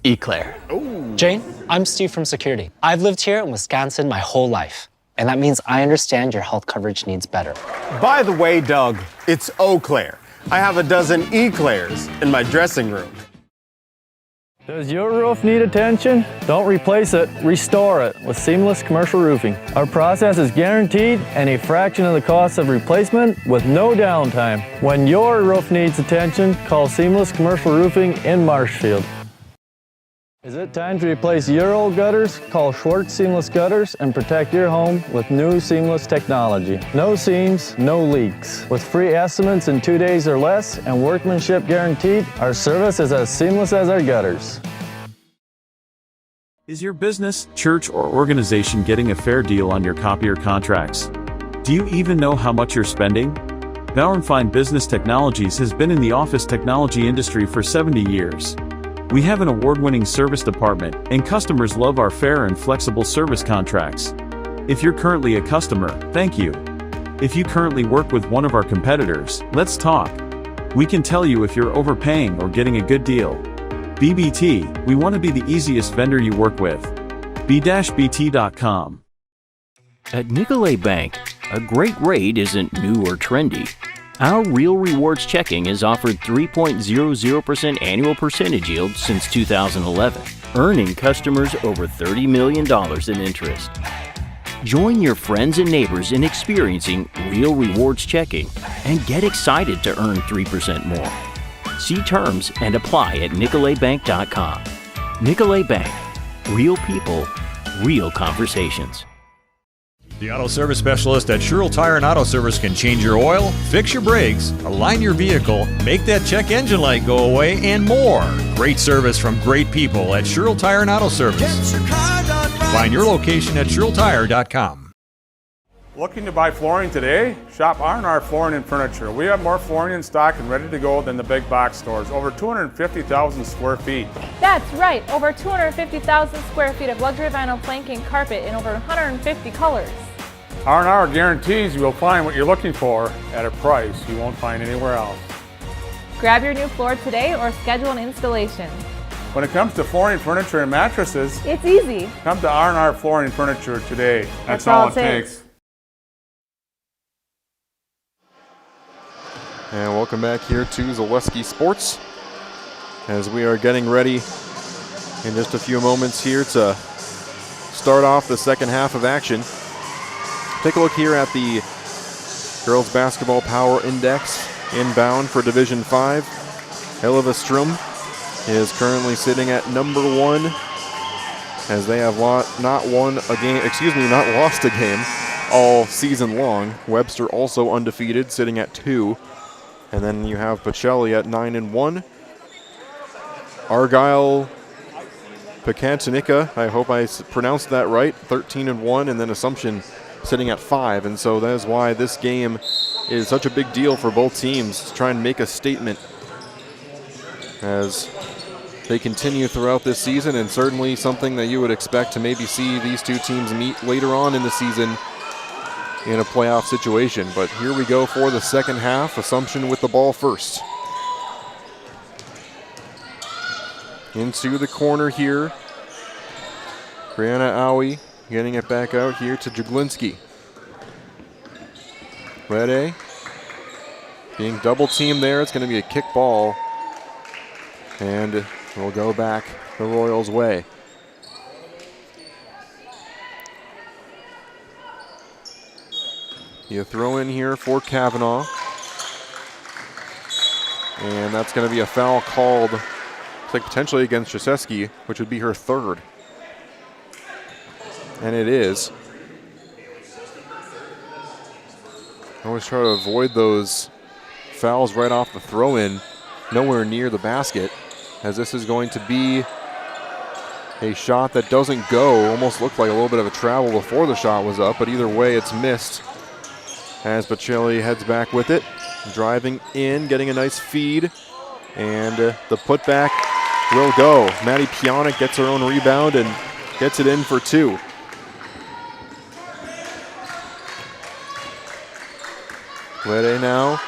Eau Claire. Ooh. Jane, I'm Steve from Security. I've lived here in Wisconsin my whole life, and that means I understand your health coverage needs better. By the way, Doug, it's Eau Claire. I have a dozen Eclairs in my dressing room. Does your roof need attention? Don't replace it, restore it with Seamless Commercial Roofing. Our process is guaranteed and a fraction of the cost of replacement with no downtime. When your roof needs attention, call Seamless Commercial Roofing in Marshfield. Is it time to replace your old gutters? Call Schwartz Seamless Gutters and protect your home with new seamless technology. No seams, no leaks. With free estimates in 2 days or less and workmanship guaranteed, our service is as seamless as our gutters. Is your business, church, or organization getting a fair deal on your copier contracts? Do you even know how much you're spending? Bauer & Fine Business Technologies has been in the office technology industry for 70 years. We have an award-winning service department, and customers love our fair and flexible service contracts. If you're currently a customer, thank you. If you currently work with one of our competitors, let's talk. We can tell you if you're overpaying or getting a good deal. BBT, we want to be the easiest vendor you work with. b-bt.com. At Nicolet Bank, a great rate isn't new or trendy. Our Real Rewards checking has offered 3.00% annual percentage yield since 2011, earning customers over $30 million in interest. Join your friends and neighbors in experiencing Real Rewards checking and get excited to earn 3% more. See terms and apply at nicoletbank.com. Nicolet Bank. Real people, real conversations. The auto service specialist at Sherrill Tire and Auto Service can change your oil, fix your brakes, align your vehicle, make that check engine light go away, and more. Great service from great people at Sherrill Tire and Auto Service. Find your location at SherrillTire.com. Looking to buy flooring today? Shop R&R Flooring and Furniture. We have more flooring in stock and ready to go than the big box stores. Over 250,000 square feet. That's right, over 250,000 square feet of luxury vinyl planking carpet in over 150 colors. R&R guarantees you will find what you're looking for at a price you won't find anywhere else. Grab your new floor today or schedule an installation. When it comes to flooring, furniture, and mattresses, it's easy. Come to R&R Flooring and Furniture today. That's all it takes. And welcome back here to Zaleski Sports as we are getting ready in just a few moments here to start off the second half of action. Take a look here at the Girls Basketball Power Index inbound for Division 5. Hellevoetsrum is currently sitting at number 1 as they have not lost a game all season long. Webster also undefeated, sitting at 2. And then you have Pacelli at 9-1. Argyle Pekantanika, I hope I pronounced that right, 13-1, and then Assumption sitting at 5. And so that is why this game is such a big deal for both teams to try and make a statement as they continue throughout this season, and certainly something that you would expect to maybe see these two teams meet later on in the season in a playoff situation. But here we go for the second half. Assumption with the ball first. Into the corner here. Brianna Owie getting it back out here to Jaglinski. Rede being double teamed there. It's going to be a kick ball. And we'll go back the Royals' way. You throw in here for Kavanaugh. And that's going to be a foul called, like, potentially against Krzyzewski, which would be her third. And it is. Always try to avoid those fouls right off the throw-in. nowhere near the basket, as this is going to be a shot that doesn't go. Almost looked like a little bit of a travel before the shot was up, but either way it's missed as Pacelli heads back with it. Driving in, getting a nice feed, and the putback will go. Maddie Pionik gets her own rebound and gets it in for 2. Lede now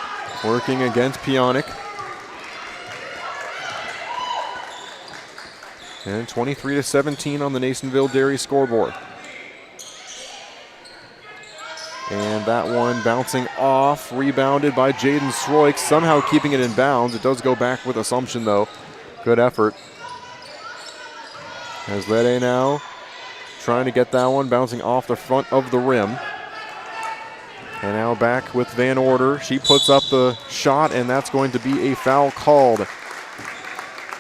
working against Pionik. And 23-17 on the Nasonville Dairy scoreboard. And that one bouncing off, rebounded by Jaden Sroik, somehow keeping it in bounds. It does go back with Assumption though. Good effort. As Lede now trying to get that one, bouncing off the front of the rim. And now back with Van Order. She puts up the shot, and that's going to be a foul called.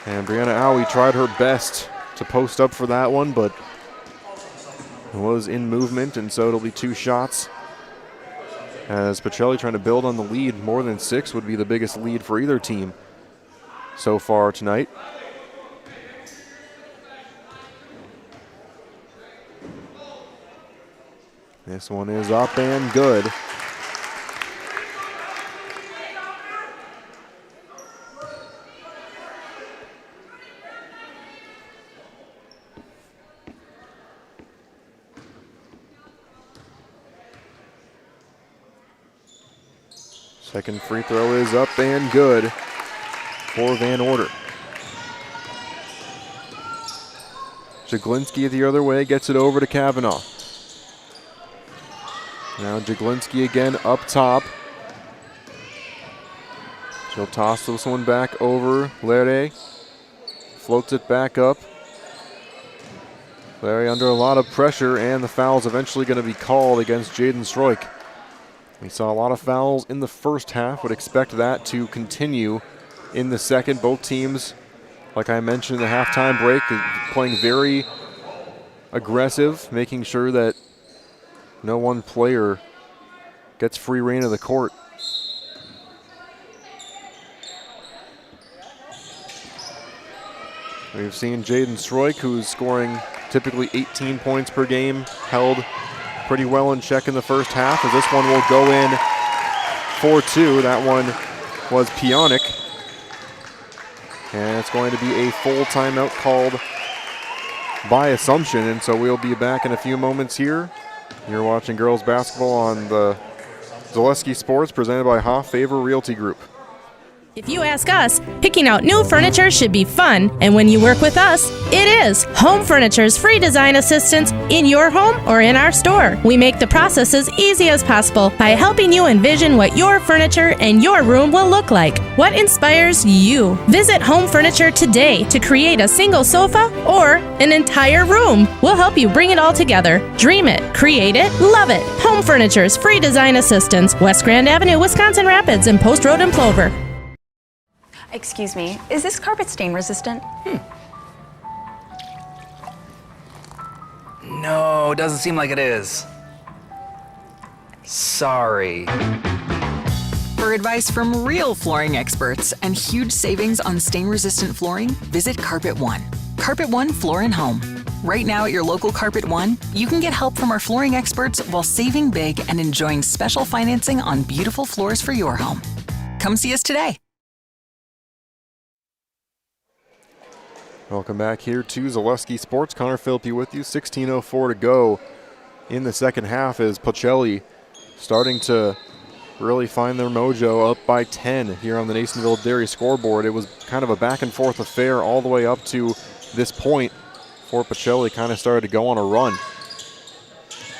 And Brianna Owie tried her best to post up for that one, but was in movement, and so it'll be 2 shots. As Pacelli trying to build on the lead. More than 6 would be the biggest lead for either team so far tonight. This one is up and good. Second free throw is up and good for Van Order. Jaglinski the other way, gets it over to Kavanaugh. Now Jaglinski again up top. She'll toss this one back over. Lede floats it back up. Larry under a lot of pressure, and the foul's eventually going to be called against Jaden Sroik. We saw a lot of fouls in the first half. Would expect that to continue in the second. Both teams, like I mentioned in the halftime break, playing very aggressive, making sure that no one player gets free reign of the court. We've seen Jaden Sroik, who's scoring typically 18 points per game, held pretty well in check in the first half, as this one will go in for 2. That one was Pionik. And it's going to be a full timeout called by Assumption, and so we'll be back in a few moments here. You're watching girls basketball on the Zaleski Sports, presented by Hoff Favor Realty Group. If you ask us, picking out new furniture should be fun, and when you work with us, it is. Home Furniture's free design assistance in your home or in our store. We make the process as easy as possible by helping you envision what your furniture and your room will look like. What inspires you? Visit Home Furniture today to create a single sofa or an entire room. We'll help you bring it all together. Dream it, create it, love it. Home Furniture's free design assistance, West Grand Avenue, Wisconsin Rapids, and Post Road in Plover. Excuse me, is this carpet stain resistant? No, doesn't seem like it is. Sorry. For advice from real flooring experts and huge savings on stain-resistant flooring, visit Carpet One. Carpet One Floor and Home. Right now at your local Carpet One, you can get help from our flooring experts while saving big and enjoying special financing on beautiful floors for your home. Come see us today. Welcome back here to Zaleski Sports. Connor Philippi with you. 16:04 to go in the second half as Pacelli starting to really find their mojo, up by 10 here on the Nasonville Dairy scoreboard. It was kind of a back and forth affair all the way up to this point before Pacelli kind of started to go on a run.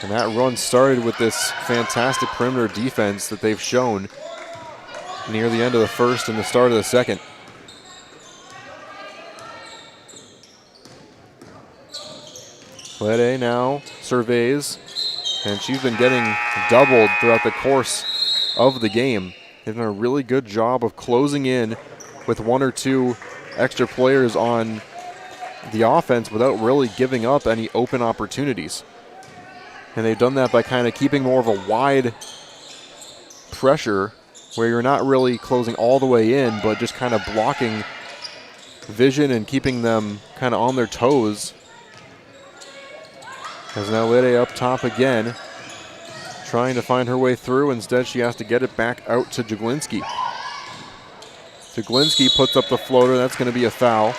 And that run started with this fantastic perimeter defense that they've shown near the end of the first and the start of the second. Lede now surveys, and she's been getting doubled throughout the course of the game. They've done a really good job of closing in with 1 or 2 extra players on the offense without really giving up any open opportunities. And they've done that by kind of keeping more of a wide pressure where you're not really closing all the way in, but just kind of blocking vision and keeping them kind of on their toes. As now Lede up top again, trying to find her way through. Instead, she has to get it back out to Jaglinski. Jaglinski puts up the floater. That's going to be a foul.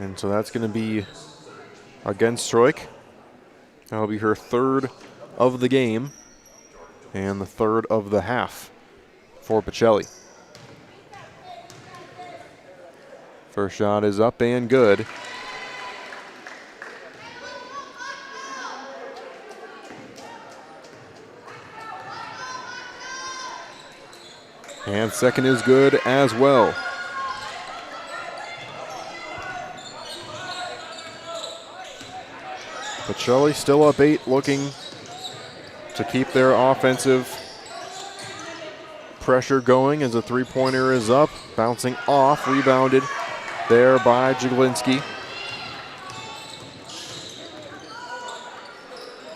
And so that's going to be against Stroik. That'll be her third of the game and the third of the half for Pacelli. First shot is up and good. And second is good as well. Pacelli still up 8, looking to keep their offensive pressure going as a three-pointer is up, bouncing off, rebounded there by Jaglinski.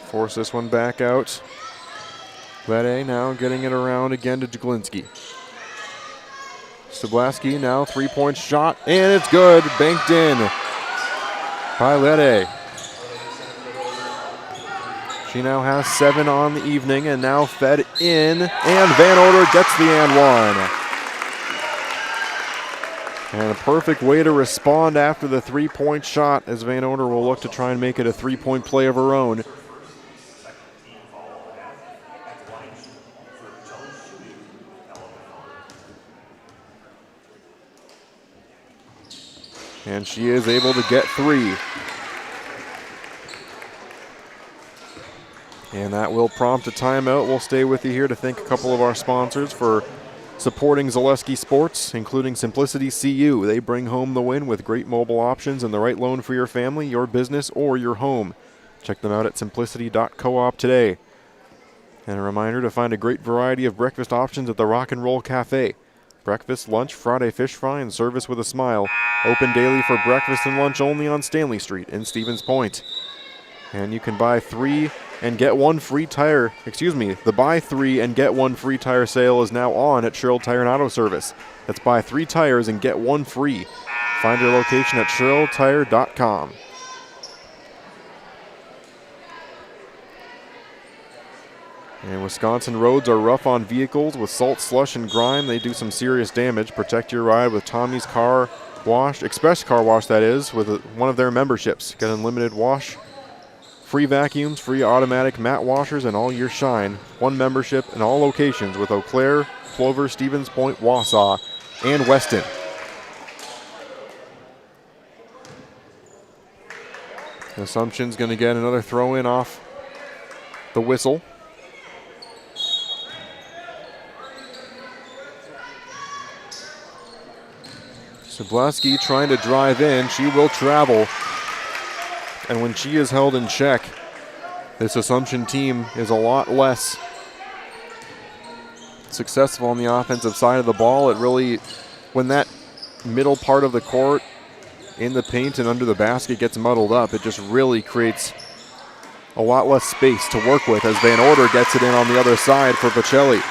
Force this one back out. Lede now getting it around again to Jaglinski. Sablaski now three-point shot, and it's good, banked in by Lede. She now has 7 on the evening and now fed in, and Van Order gets the and one. And a perfect way to respond after the three-point shot, as Van Order will look to try and make it a three-point play of her own. And she is able to get 3. And that will prompt a timeout. We'll stay with you here to thank a couple of our sponsors for supporting Zaleski Sports, including Simplicity CU. They bring home the win with great mobile options and the right loan for your family, your business, or your home. Check them out at simplicity.coop today. And a reminder to find a great variety of breakfast options at the Rock and Roll Cafe. Breakfast, lunch, Friday fish fry, and service with a smile. Open daily for breakfast and lunch only on Stanley Street in Stevens Point. And you can buy 3 and get 1 free tire. The buy 3 and get 1 free tire sale is now on at Sherrill Tire and Auto Service. That's buy 3 tires and get 1 free. Find your location at sherrilltire.com. And Wisconsin roads are rough on vehicles with salt, slush, and grime. They do some serious damage. Protect your ride with Tommy's Car Wash, Express Car Wash that is, with one of their memberships. Get unlimited wash, free vacuums, free automatic mat washers, and all year shine. One membership in all locations with Eau Claire, Clover, Stevens Point, Wausau, and Weston. Assumption's going to get another throw in off the whistle. Sablaski trying to drive in. She will travel. And when she is held in check, this Assumption team is a lot less successful on the offensive side of the ball. It really, when that middle part of the court in the paint and under the basket gets muddled up, it just really creates a lot less space to work with as Van Order gets it in on the other side for Pacelli.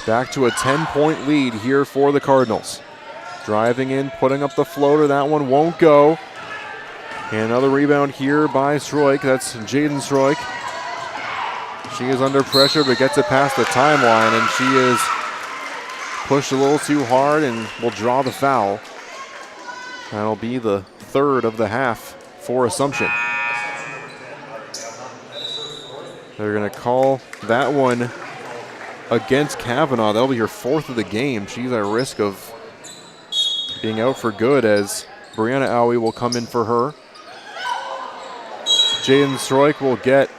Back to a 10-point lead here for the Cardinals. Driving in, putting up the floater. That one won't go. And another rebound here by Stroik. That's Jaden Stroik. She is under pressure but gets it past the timeline, and she is pushed a little too hard and will draw the foul. That'll be the third of the half for Assumption. They're going to call that one against Kavanaugh. That'll be her 4th of the game. She's at risk of being out for good as Brianna Owie will come in for her. Jaden Stroik will get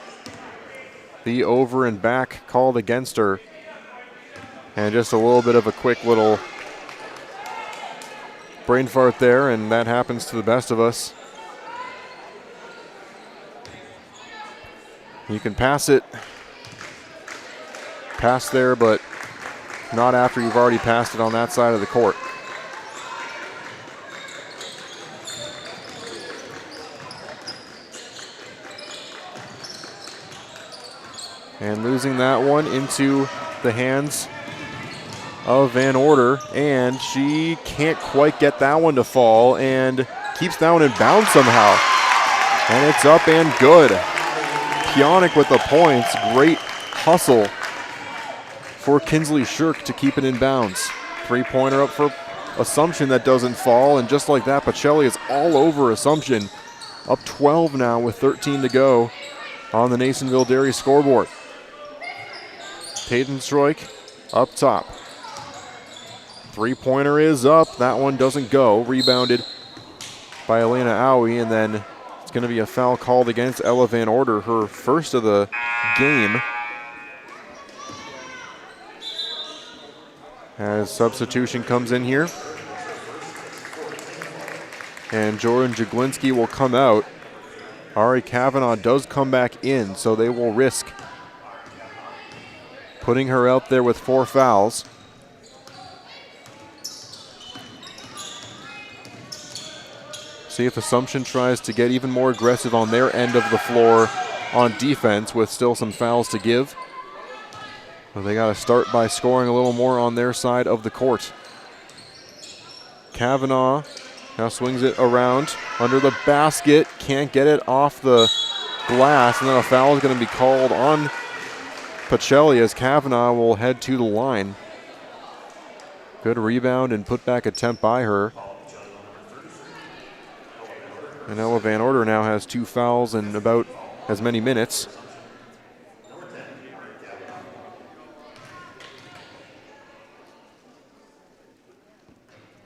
the over and back called against her. And just a little bit of a quick little brain fart there, and that happens to the best of us. You can pass it past there, but Not after you've already passed it on that side of the court. And losing that one into the hands of Van Order, and she can't quite get that one to fall and keeps that one in bounds somehow. And it's up and good. Pionk with the points. Great hustle for Kinsley Shirk to keep it in bounds. Three-pointer up for Assumption that doesn't fall, and just like that, Pacelli is all over Assumption. Up 12 now with 13 to go on the Nasonville Dairy scoreboard. Peyton Stroik up top. Three-pointer is up. That one doesn't go. Rebounded by Elena Owie, and then it's going to be a foul called against Ella Van Order, her first of the game. As substitution comes in here. And Jordan Jaglinski will come out. Ari Kavanaugh does come back in, so they will risk putting her out there with 4 fouls. See if Assumption tries to get even more aggressive on their end of the floor on defense with still some fouls to give. But they got to start by scoring a little more on their side of the court. Kavanaugh now swings it around under the basket. Can't get it off the glass, and then a foul is going to be called on Pacelli as Kavanaugh will head to the line. Good rebound and putback attempt by her. And Ella Van Order now has 2 fouls in about as many minutes.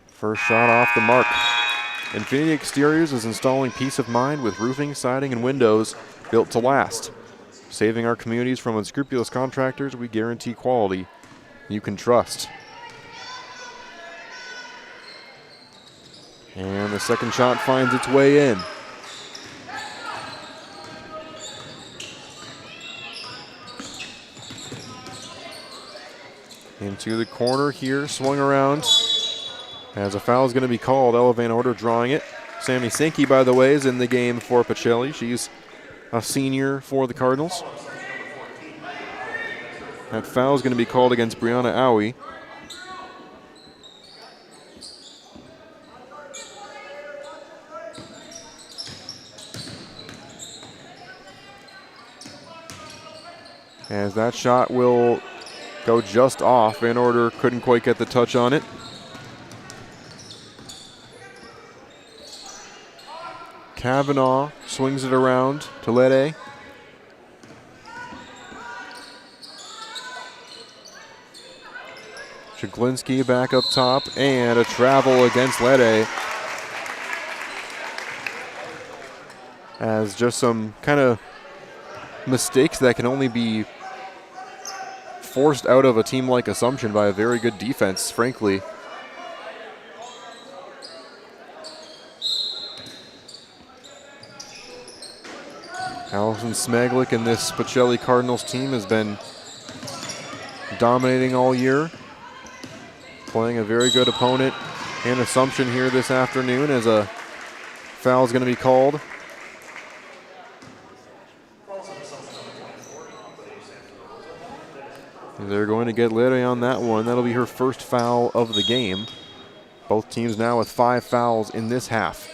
First shot off the mark. Infinity Exteriors is installing peace of mind with roofing, siding, and windows built to last. Saving our communities from unscrupulous contractors, we guarantee quality you can trust. And the second shot finds its way in. Into the corner here, swung around. As a foul is going to be called, Ella Van Order drawing it. Sammy Sankey, by the way, is in the game for Pacelli. She's a senior for the Cardinals. That foul is going to be called against Brianna Owie. As that shot will go just off. Van Order couldn't quite get the touch on it. Kavanaugh swings it around to Lede. Jaglinski back up top, and a travel against Lede. As just some kind of mistakes that can only be forced out of a team like Assumption by a very good defense, frankly. Allison Smaglik and this Pacelli Cardinals team has been dominating all year. Playing a very good opponent in Assumption here this afternoon as a foul is going to be called. They're going to get Lede on that one. That'll be her first foul of the game. Both teams now with 5 fouls in this half.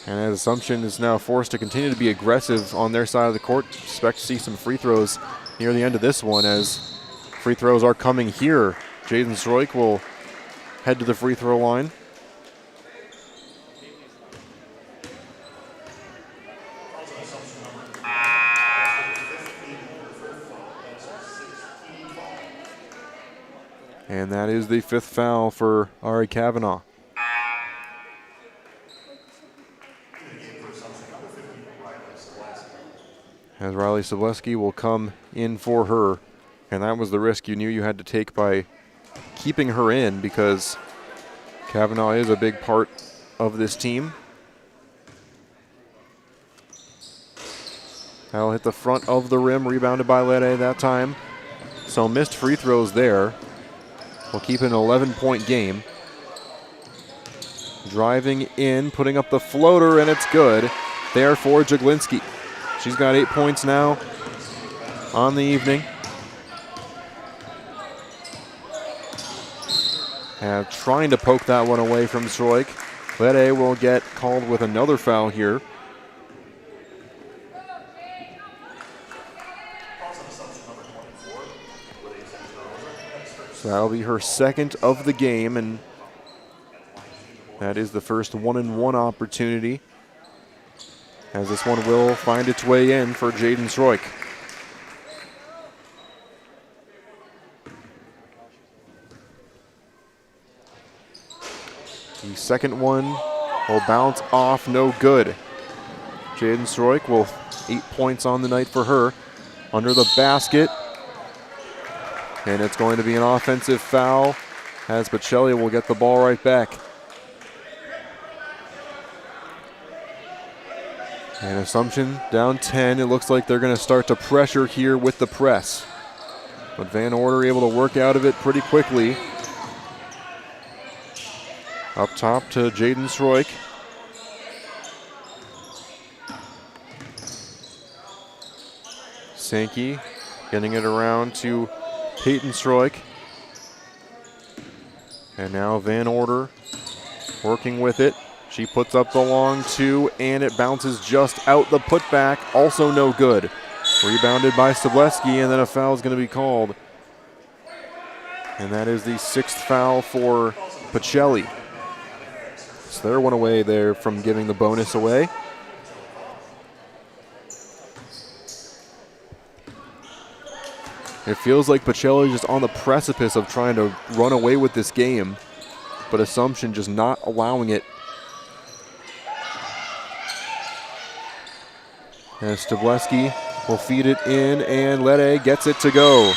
And as Assumption is now forced to continue to be aggressive on their side of the court, expect to see some free throws near the end of this one as free throws are coming here. Jaden Stroik will head to the free throw line. And that is the 5th foul for Ari Kavanaugh. As Riley Sobleski will come in for her. And that was the risk you knew you had to take by keeping her in, because Kavanaugh is a big part of this team. That'll hit the front of the rim, rebounded by Lede that time. So missed free throws there. We'll keep it an 11-point game. Driving in, putting up the floater, and it's good there for Jaglinski. She's got 8 points now on the evening. Trying to poke that one away from Stroik. Lede will get called with another foul here. So that'll be her second of the game, and that is the first 1-and-1 opportunity, as this one will find its way in for Jaden Stroik. The second one will bounce off, no good. Jaden Stroik will 8 points on the night for her. Under the basket, and it's going to be an offensive foul, as Pacelli will get the ball right back. And Assumption down 10. It looks like they're going to start to pressure here with the press. But Van Order able to work out of it pretty quickly. Up top to Jaden Stroik. Sankey getting it around to Peyton Stroik. And now Van Order working with it. She puts up the long two, and it bounces just out. The putback, also no good. Rebounded by Sobleski, and then a foul is going to be called. And that is the 6th foul for Pacelli. So they're one away there from giving the bonus away. It feels like Pacelli is just on the precipice of trying to run away with this game, but Assumption just not allowing it. And Stableski will feed it in, and Lede gets it to go.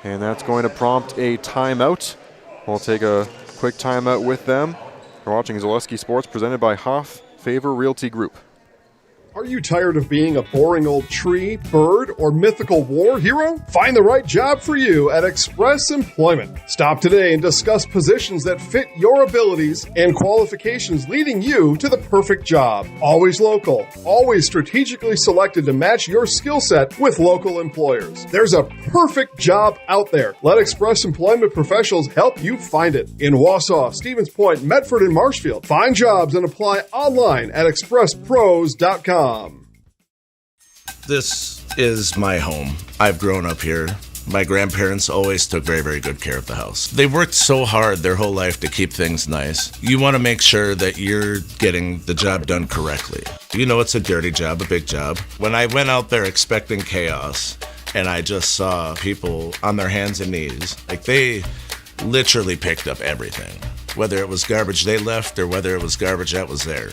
And that's going to prompt a timeout. We'll take a quick timeout with them. You're watching Zaleski Sports, presented by Hoff Favor Realty Group. Are you tired of being a boring old tree, bird, or mythical war hero? Find the right job for you at Express Employment. Stop today and discuss positions that fit your abilities and qualifications, leading you to the perfect job. Always local, always strategically selected to match your skill set with local employers. There's a perfect job out there. Let Express Employment professionals help you find it. In Wausau, Stevens Point, Medford, and Marshfield. Find jobs and apply online at expresspros.com. This is my home. I've grown up here. My grandparents always took very, very good care of the house. They worked so hard their whole life to keep things nice. You want to make sure that you're getting the job done correctly. You know it's a dirty job, a big job. When I went out there expecting chaos, and I just saw people on their hands and knees, like they literally picked up everything. Whether it was garbage they left or whether it was garbage that was there.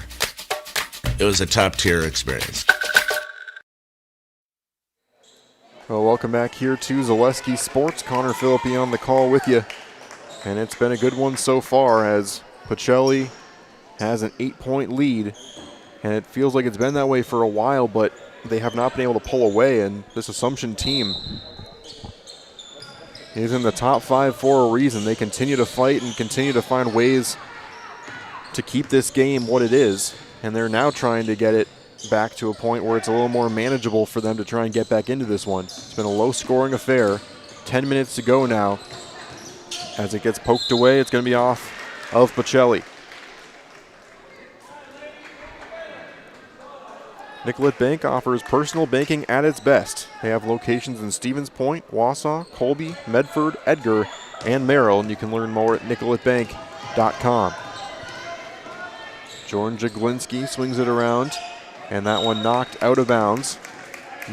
It was a top-tier experience. Well, welcome back here to Zaleski Sports. Connor Philippi on the call with you. And it's been a good one so far, as Pacelli has an 8-point lead. And it feels like it's been that way for a while, but they have not been able to pull away. And this Assumption team is in the top 5 for a reason. They continue to fight and continue to find ways to keep this game what it is. And they're now trying to get it back to a point where it's a little more manageable for them to try and get back into this one. It's been a low-scoring affair. 10 minutes to go now. As it gets poked away, it's going to be off of Pacelli. Nicollet Bank offers personal banking at its best. They have locations in Stevens Point, Wausau, Colby, Medford, Edgar, and Merrill, and you can learn more at nicolletbank.com. Jordan Jaglinski swings it around, and that one knocked out of bounds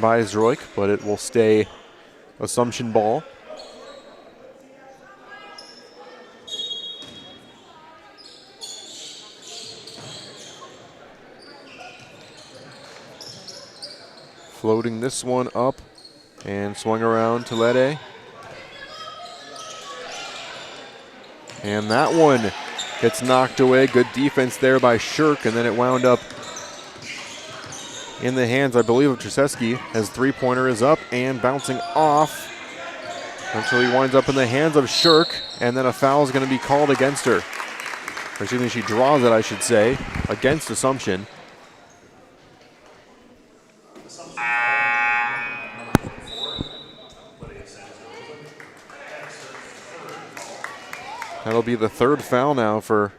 by Stroik, but it will stay Assumption ball. Floating this one up and swung around to Lede. And that one gets knocked away. Good defense there by Shirk, and then it wound up in the hands, I believe, of Trzeski, as three-pointer is up and bouncing off until he winds up in the hands of Shirk, and then a foul is going to be called against her. Or excuse me, she draws it, I should say, against Assumption. That'll be the third foul now for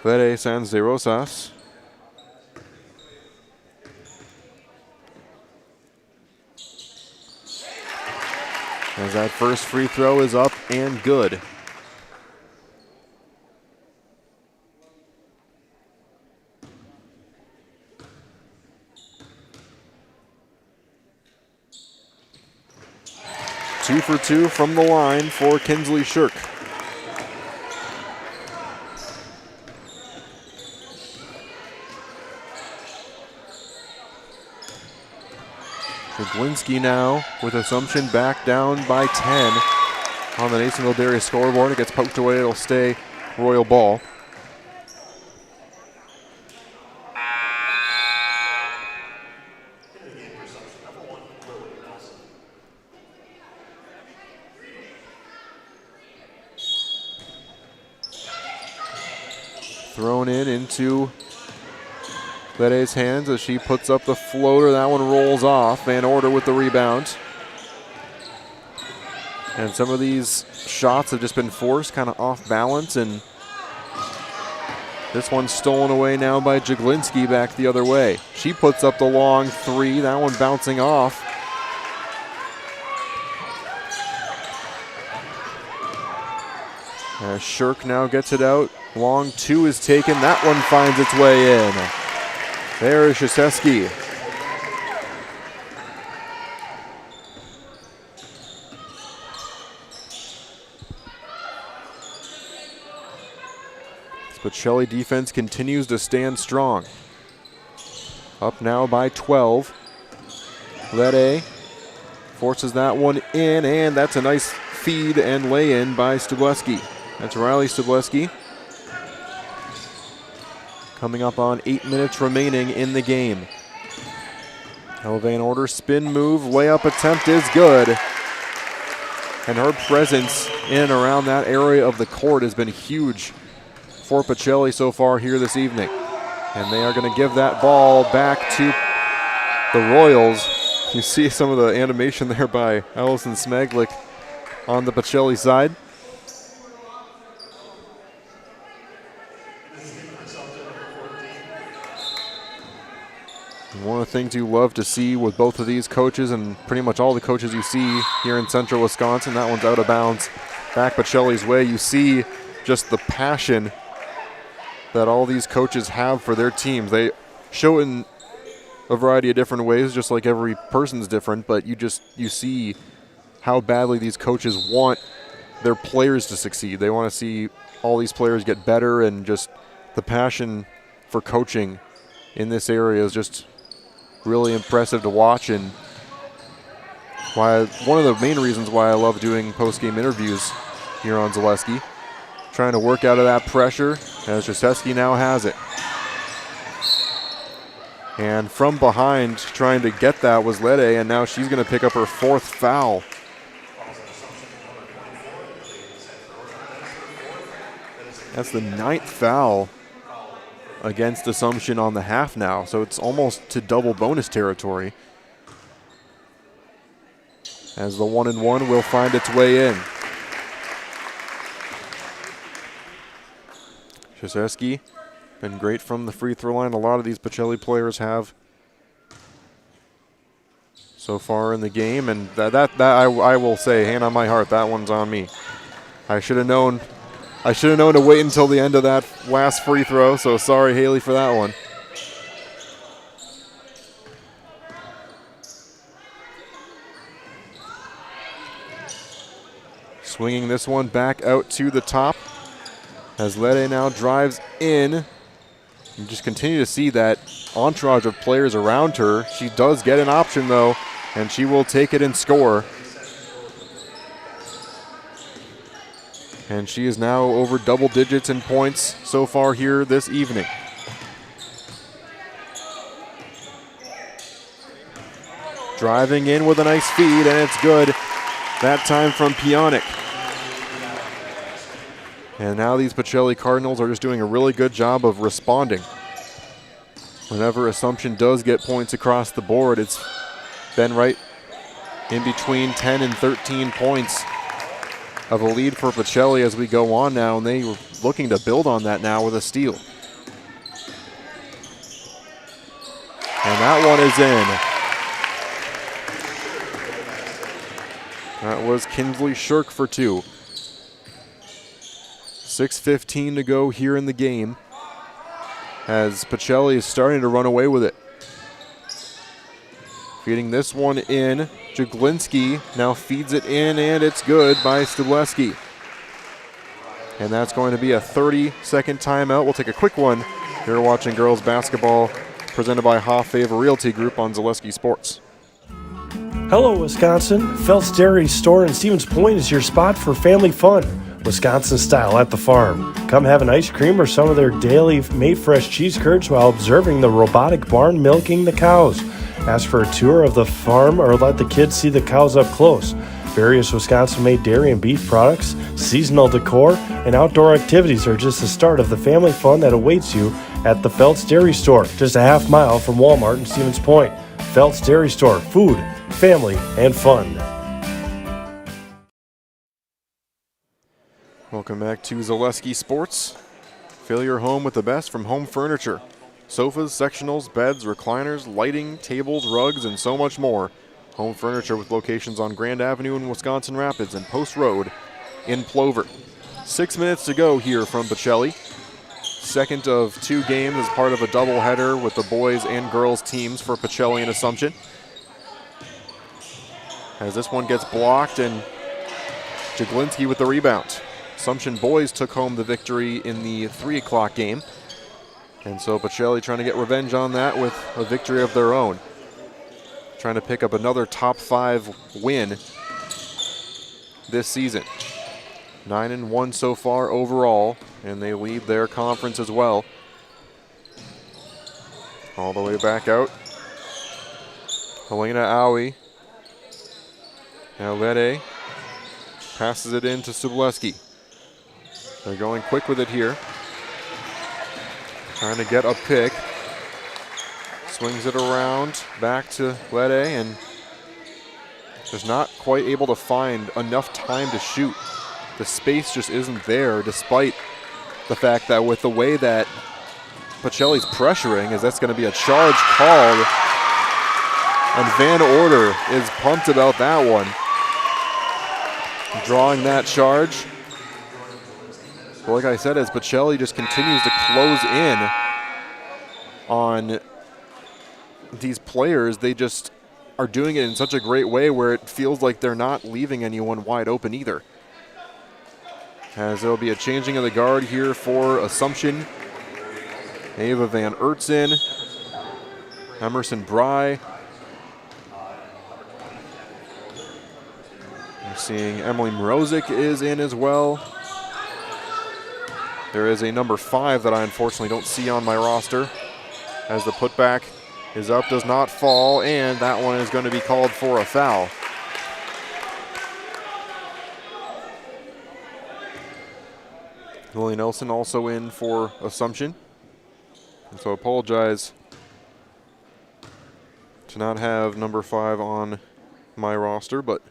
Vere San de Rosas. As that first free throw is up and good. Two for two from the line for Kinsley Shirk. Glinski now with Assumption back down by 10 on the Nasonville Dairy scoreboard. It gets poked away. It'll stay Royal ball. Thrown into Vere's hands as she puts up the floater. That one rolls off. Van Order with the rebound. And some of these shots have just been forced, kind of off balance, and this one's stolen away now by Jaglinski back the other way. She puts up the long three. That one bouncing off. As Shirk now gets it out. Long two is taken. That one finds its way in. There is Krzyzewski. Pacelli defense continues to stand strong. Up now by 12. Lede forces that one in, and that's a nice feed and lay-in by Stubleski. That's Riley Stubleski. Coming up on 8 minutes remaining in the game. Van Order spin move, layup attempt is good. And her presence in and around that area of the court has been huge for Pacelli so far here this evening. And they are going to give that ball back to the Royals. You see some of the animation there by Allison Smaglik on the Pacelli side. One of the things you love to see with both of these coaches and pretty much all the coaches you see here in central Wisconsin, that one's out of bounds back Pacelli's way. You see just the passion that all these coaches have for their teams. They show it in a variety of different ways, just like every person's different, but you see how badly these coaches want their players to succeed. They want to see all these players get better, and just the passion for coaching in this area is just really impressive to watch, and one of the main reasons why I love doing post-game interviews here on Zaleski. Trying to work out of that pressure as Krzyzewski now has it. And from behind trying to get that was Lede, and now she's going to pick up her fourth foul. That's the ninth foul against Assumption on the half now, so it's almost to double bonus territory. As the 1-and-1 will find its way in. Krzyzewski been great from the free throw line. A lot of these Pacelli players have so far in the game, and that I will say, hand on my heart, that one's on me. I should have known to wait until the end of that last free throw, so sorry, Haley, for that one. Swinging this one back out to the top as Lede now drives in. You just continue to see that entourage of players around her. She does get an option, though, and she will take it and score. And she is now over double digits in points so far here this evening. Driving in with a nice feed, and it's good. That time from Pionk. And now these Pacelli Cardinals are just doing a really good job of responding. Whenever Assumption does get points across the board, it's been right in between 10 and 13 points of a lead for Pacelli as we go on now, and they were looking to build on that now with a steal. And that one is in. That was Kinsley Shirk for 2. 6:15 to go here in the game as Pacelli is starting to run away with it. Feeding this one in. Jaglinski now feeds it in, and it's good by Stubleski. And that's going to be a 30-second timeout. We'll take a quick one. You're watching girls basketball presented by Hoff Favor Realty Group on Zaleski Sports. Hello, Wisconsin. Phelps Dairy Store in Stevens Point is your spot for family fun. Wisconsin style at the farm. Come have an ice cream or some of their daily made fresh cheese curds while observing the robotic barn milking the cows. Ask for a tour of the farm or let the kids see the cows up close. Various Wisconsin-made dairy and beef products, seasonal decor, and outdoor activities are just the start of the family fun that awaits you at the Phelps Dairy Store, just a half mile from Walmart in Stevens Point. Phelps Dairy Store, food, family, and fun. Welcome back to Zaleski Sports. Fill your home with the best from home furniture. Sofas, sectionals, beds, recliners, lighting, tables, rugs, and so much more. Home furniture with locations on Grand Avenue in Wisconsin Rapids and Post Road in Plover. 6 minutes to go here from Pacelli. Second of 2 games as part of a doubleheader with the boys and girls teams for Pacelli and Assumption. As this one gets blocked, and Jaglinski with the rebound. Assumption boys took home the victory in the 3 o'clock game. And so Pacelli trying to get revenge on that with a victory of their own. Trying to pick up another top 5 win this season. 9-1 so far overall, and they lead their conference as well. All the way back out. Helena Aui. Now Lede passes it in to Stubleski. They're going quick with it here. Trying to get a pick. Swings it around back to Lede and just not quite able to find enough time to shoot. The space just isn't there, despite the fact that with the way that Pacelli's pressuring, is that's going to be a charge called. And Van Order is pumped about that one. Drawing that charge. But like I said, as Pacelli just continues to close in on these players, they just are doing it in such a great way where it feels like they're not leaving anyone wide open either. As there'll be a changing of the guard here for Assumption. Ava Van Ertzen, Emerson Bry. We're seeing Emily Mrozik is in as well. There is a number 5 that I unfortunately don't see on my roster. As the putback is up, does not fall, and that one is going to be called for a foul. Lily Nelson also in for Assumption. And so apologize to not have number 5 on my roster, but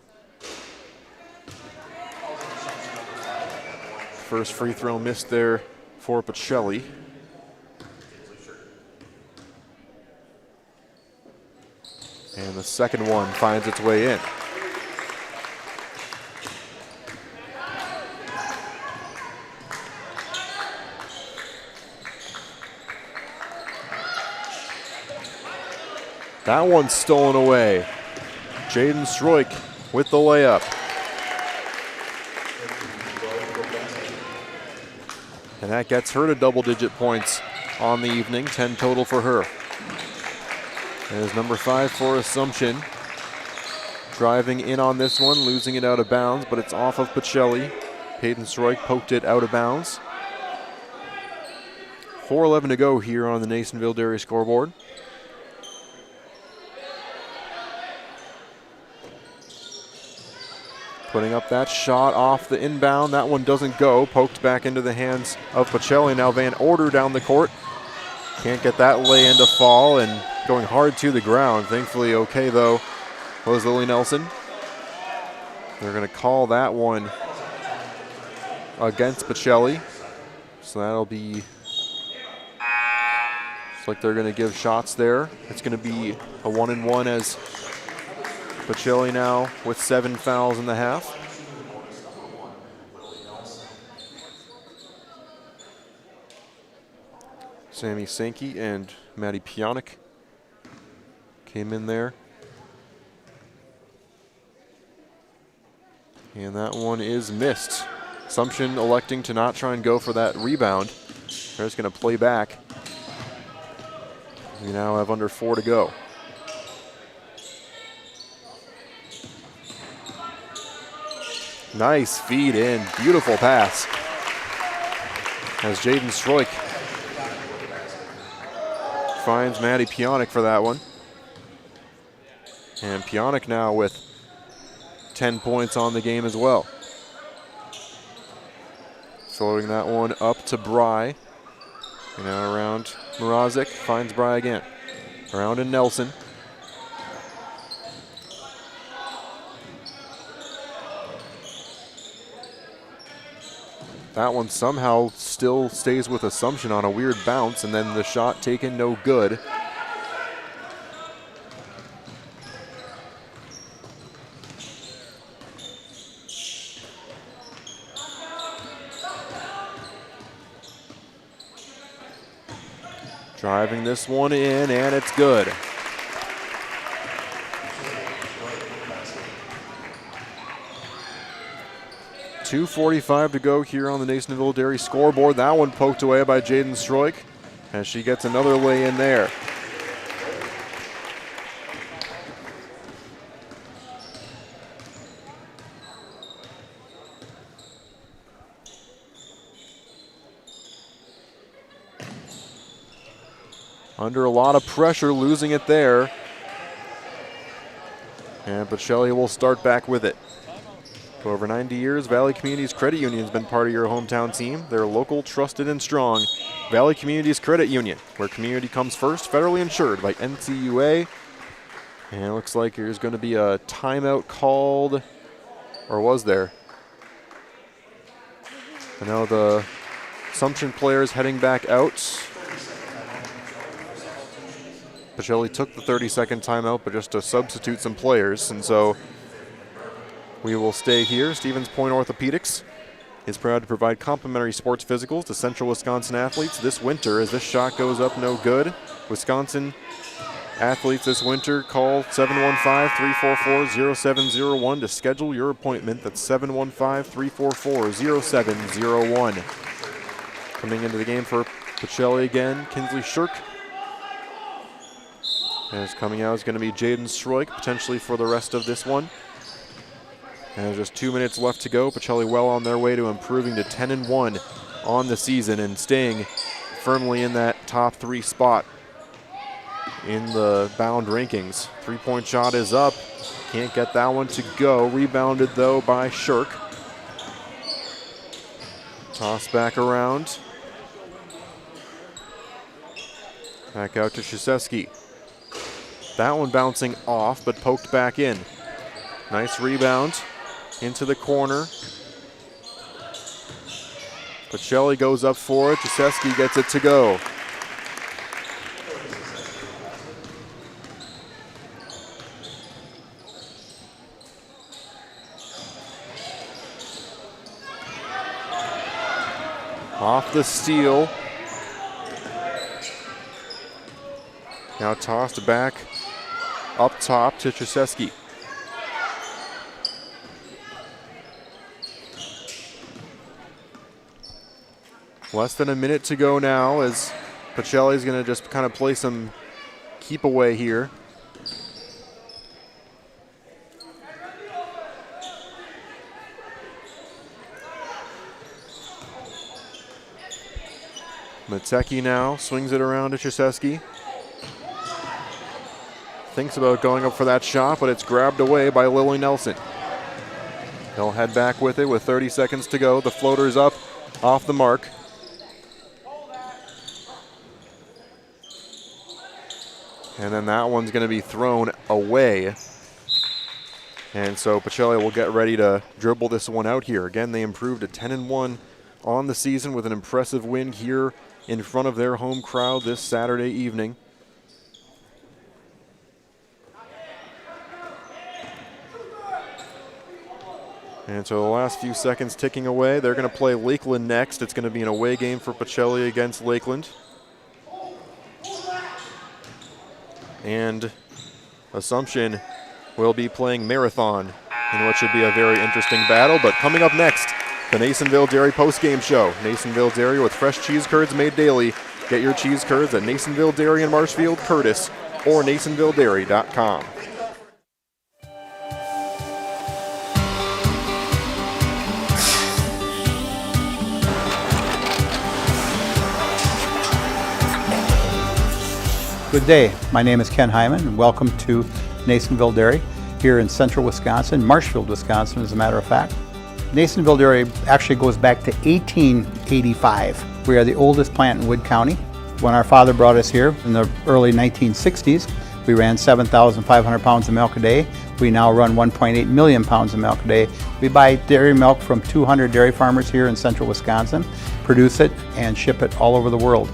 first free throw missed there for Pacelli. And the second one finds its way in. That one's stolen away. Jaden Stroik with the layup. And that gets her to double-digit points on the evening, 10 total for her. There's number 5 for Assumption. Driving in on this one, losing it out of bounds, but it's off of Pacelli. Peyton Stroik poked it out of bounds. 4:11 to go here on the Nasonville Dairy scoreboard. Putting up that shot off the inbound. That one doesn't go. Poked back into the hands of Pacelli. Now Van Order down the court. Can't get that lay in to fall and going hard to the ground. Thankfully okay though was Lily Nelson. They're going to call that one against Pacelli. So that'll be, looks like they're going to give shots there. It's going to be a 1-and-1 as Pacelli now with 7 fouls in the half. Sammy Sankey and Maddie Pionik came in there. And that one is missed. Assumption electing to not try and go for that rebound. They're just going to play back. We now have under 4 to go. Nice feed in, beautiful pass. As Jaden Stroik finds Maddie Pionik for that one. And Pionik now with 10 points on the game as well. Floating that one up to Bry. And now around Mrazek, finds Bry again. Around to Nelson. That one somehow still stays with Assumption on a weird bounce, and then the shot taken no good. Driving this one in, and it's good. .245 to go here on the Nasonville Dairy scoreboard. That one poked away by Jaden Stroik, and she gets another lay in there. Under a lot of pressure, losing it there. And Pacelli will start back with it. For over 90 years, Valley Communities Credit Union has been part of your hometown team. They're local, trusted, and strong. Valley Communities Credit Union, where community comes first, federally insured by NCUA. And it looks like there's going to be a timeout called, or was there? I know the Assumption players heading back out. Pacelli took the 30-second timeout, but just to substitute some players, and so we will stay here. Stevens Point Orthopedics is proud to provide complimentary sports physicals to Central Wisconsin athletes this winter as this shot goes up no good. Wisconsin athletes this winter, call 715-344-0701 to schedule your appointment. That's 715-344-0701. Coming into the game for Pacelli again, Kinsley Shirk. As coming out is going to be Jaden Stroik, potentially for the rest of this one. And there's just 2 minutes left to go. Pacelli well on their way to improving to 10-1 on the season and staying firmly in that top 3 spot in the bound rankings. 3-point shot is up. Can't get that one to go. Rebounded though by Shirk. Toss back around. Back out to Krzyzewski. That one bouncing off, but poked back in. Nice rebound into the corner. Pacelli goes up for it. Krzyzewski gets it to go. Off the steal. Now tossed back up top to Krzyzewski. Less than a minute to go now as Pacelli's going to just kind of play some keep away here. Matecki now swings it around to Krzyzewski. Thinks about going up for that shot, but it's grabbed away by Lily Nelson. He'll head back with it with 30 seconds to go. The floater's up off the mark. And then that one's going to be thrown away. And so Pacelli will get ready to dribble this one out here. Again, they improved to 10-1 on the season with an impressive win here in front of their home crowd this Saturday evening. And so the last few seconds ticking away. They're going to play Lakeland next. It's going to be an away game for Pacelli against Lakeland. And Assumption will be playing Marathon in what should be a very interesting battle. But coming up next, the Nasonville Dairy postgame show. Nasonville Dairy with fresh cheese curds made daily. Get your cheese curds at Nasonville Dairy in Marshfield, Curtis, or NasonvilleDairy.com. Good day. My name is Ken Hyman, and welcome to Nasonville Dairy here in central Wisconsin, Marshfield, Wisconsin, as a matter of fact. Nasonville Dairy actually goes back to 1885. We are the oldest plant in Wood County. When our father brought us here in the early 1960s, we ran 7,500 pounds of milk a day. We now run 1.8 million pounds of milk a day. We buy dairy milk from 200 dairy farmers here in central Wisconsin, produce it, and ship it all over the world.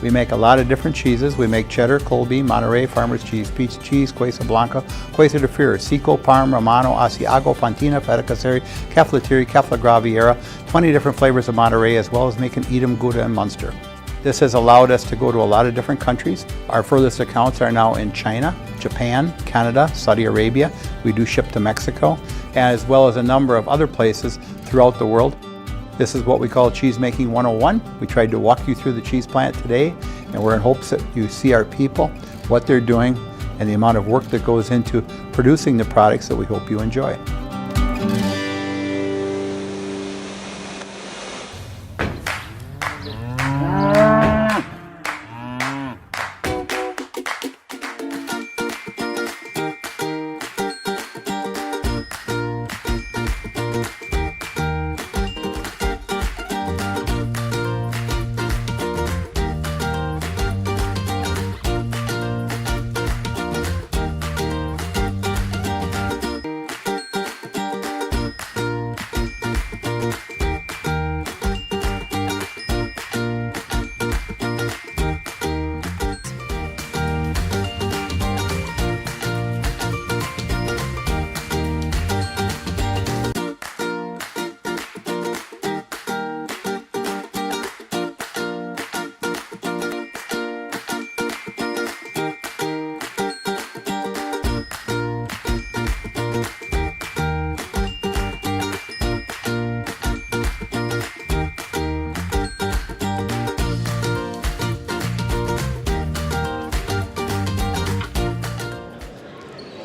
We make a lot of different cheeses. We make cheddar, Colby, Monterey, Farmer's Cheese, Pizza Cheese, Quesa Blanca, Quesa de Freer, Seco, Parm, Romano, Asiago, Fontina, Feta Caseri, Caflatiri, Cafla Graviera, 20 different flavors of Monterey, as well as making Edam, Gouda, and Munster. This has allowed us to go to a lot of different countries. Our furthest accounts are now in China, Japan, Canada, Saudi Arabia. We do ship to Mexico, as well as a number of other places throughout the world. This is what we call Cheese Making 101. We tried to walk you through the cheese plant today, and we're in hopes that you see our people, what they're doing, and the amount of work that goes into producing the products that we hope you enjoy.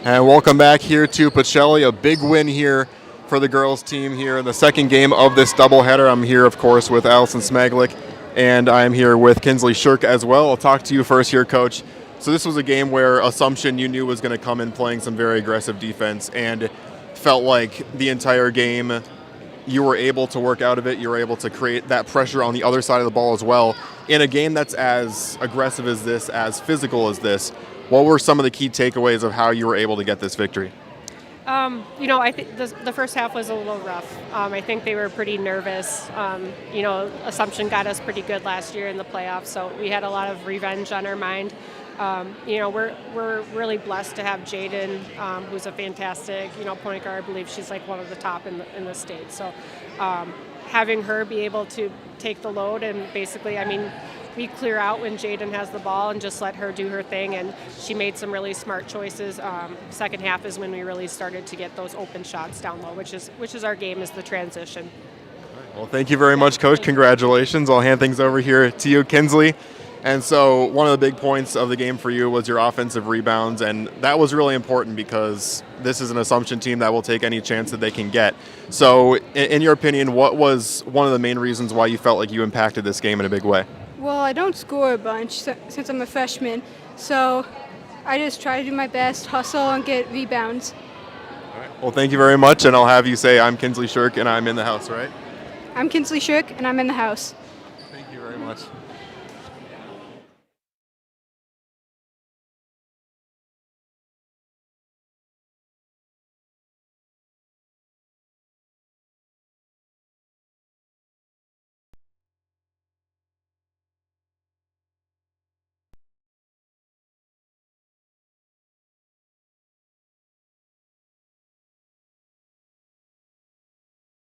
And welcome back here to Pacelli. A big win here for the girls team here in the second game of this doubleheader. I'm here, of course, with Allison Smaglik, and I'm here with Kinsley Shirk as well. I'll talk to you first here, Coach. So this was a game where Assumption you knew was going to come in playing some very aggressive defense, and felt like the entire game you were able to work out of it. You were able to create that pressure on the other side of the ball as well. In a game that's as aggressive as this, as physical as this, what were some of the key takeaways of how you were able to get this victory? I think the first half was a little rough. I think they were pretty nervous. Assumption got us pretty good last year in the playoffs, so we had a lot of revenge on our mind. We're really blessed to have Jaden, who's a fantastic, point guard. I believe she's like one of the top in the state. So having her be able to take the load and basically, we clear out when Jaden has the ball and just let her do her thing, and she made some really smart choices. Second half is when we really started to get those open shots down low, which is our game, is the transition. Well, thank you very much, Coach. Congratulations. I'll hand things over here to you, Kinsley. And so one of the big points of the game for you was your offensive rebounds, and that was really important because this is an Assumption team that will take any chance that they can get. So in your opinion, what was one of the main reasons why you felt like you impacted this game in a big way? Well, I don't score a bunch since I'm a freshman, so I just try to do my best, hustle, and get rebounds. Well, thank you very much, and I'll have you say I'm Kinsley Shirk and I'm in the house, right? I'm Kinsley Shook, and I'm in the house. Thank you very much.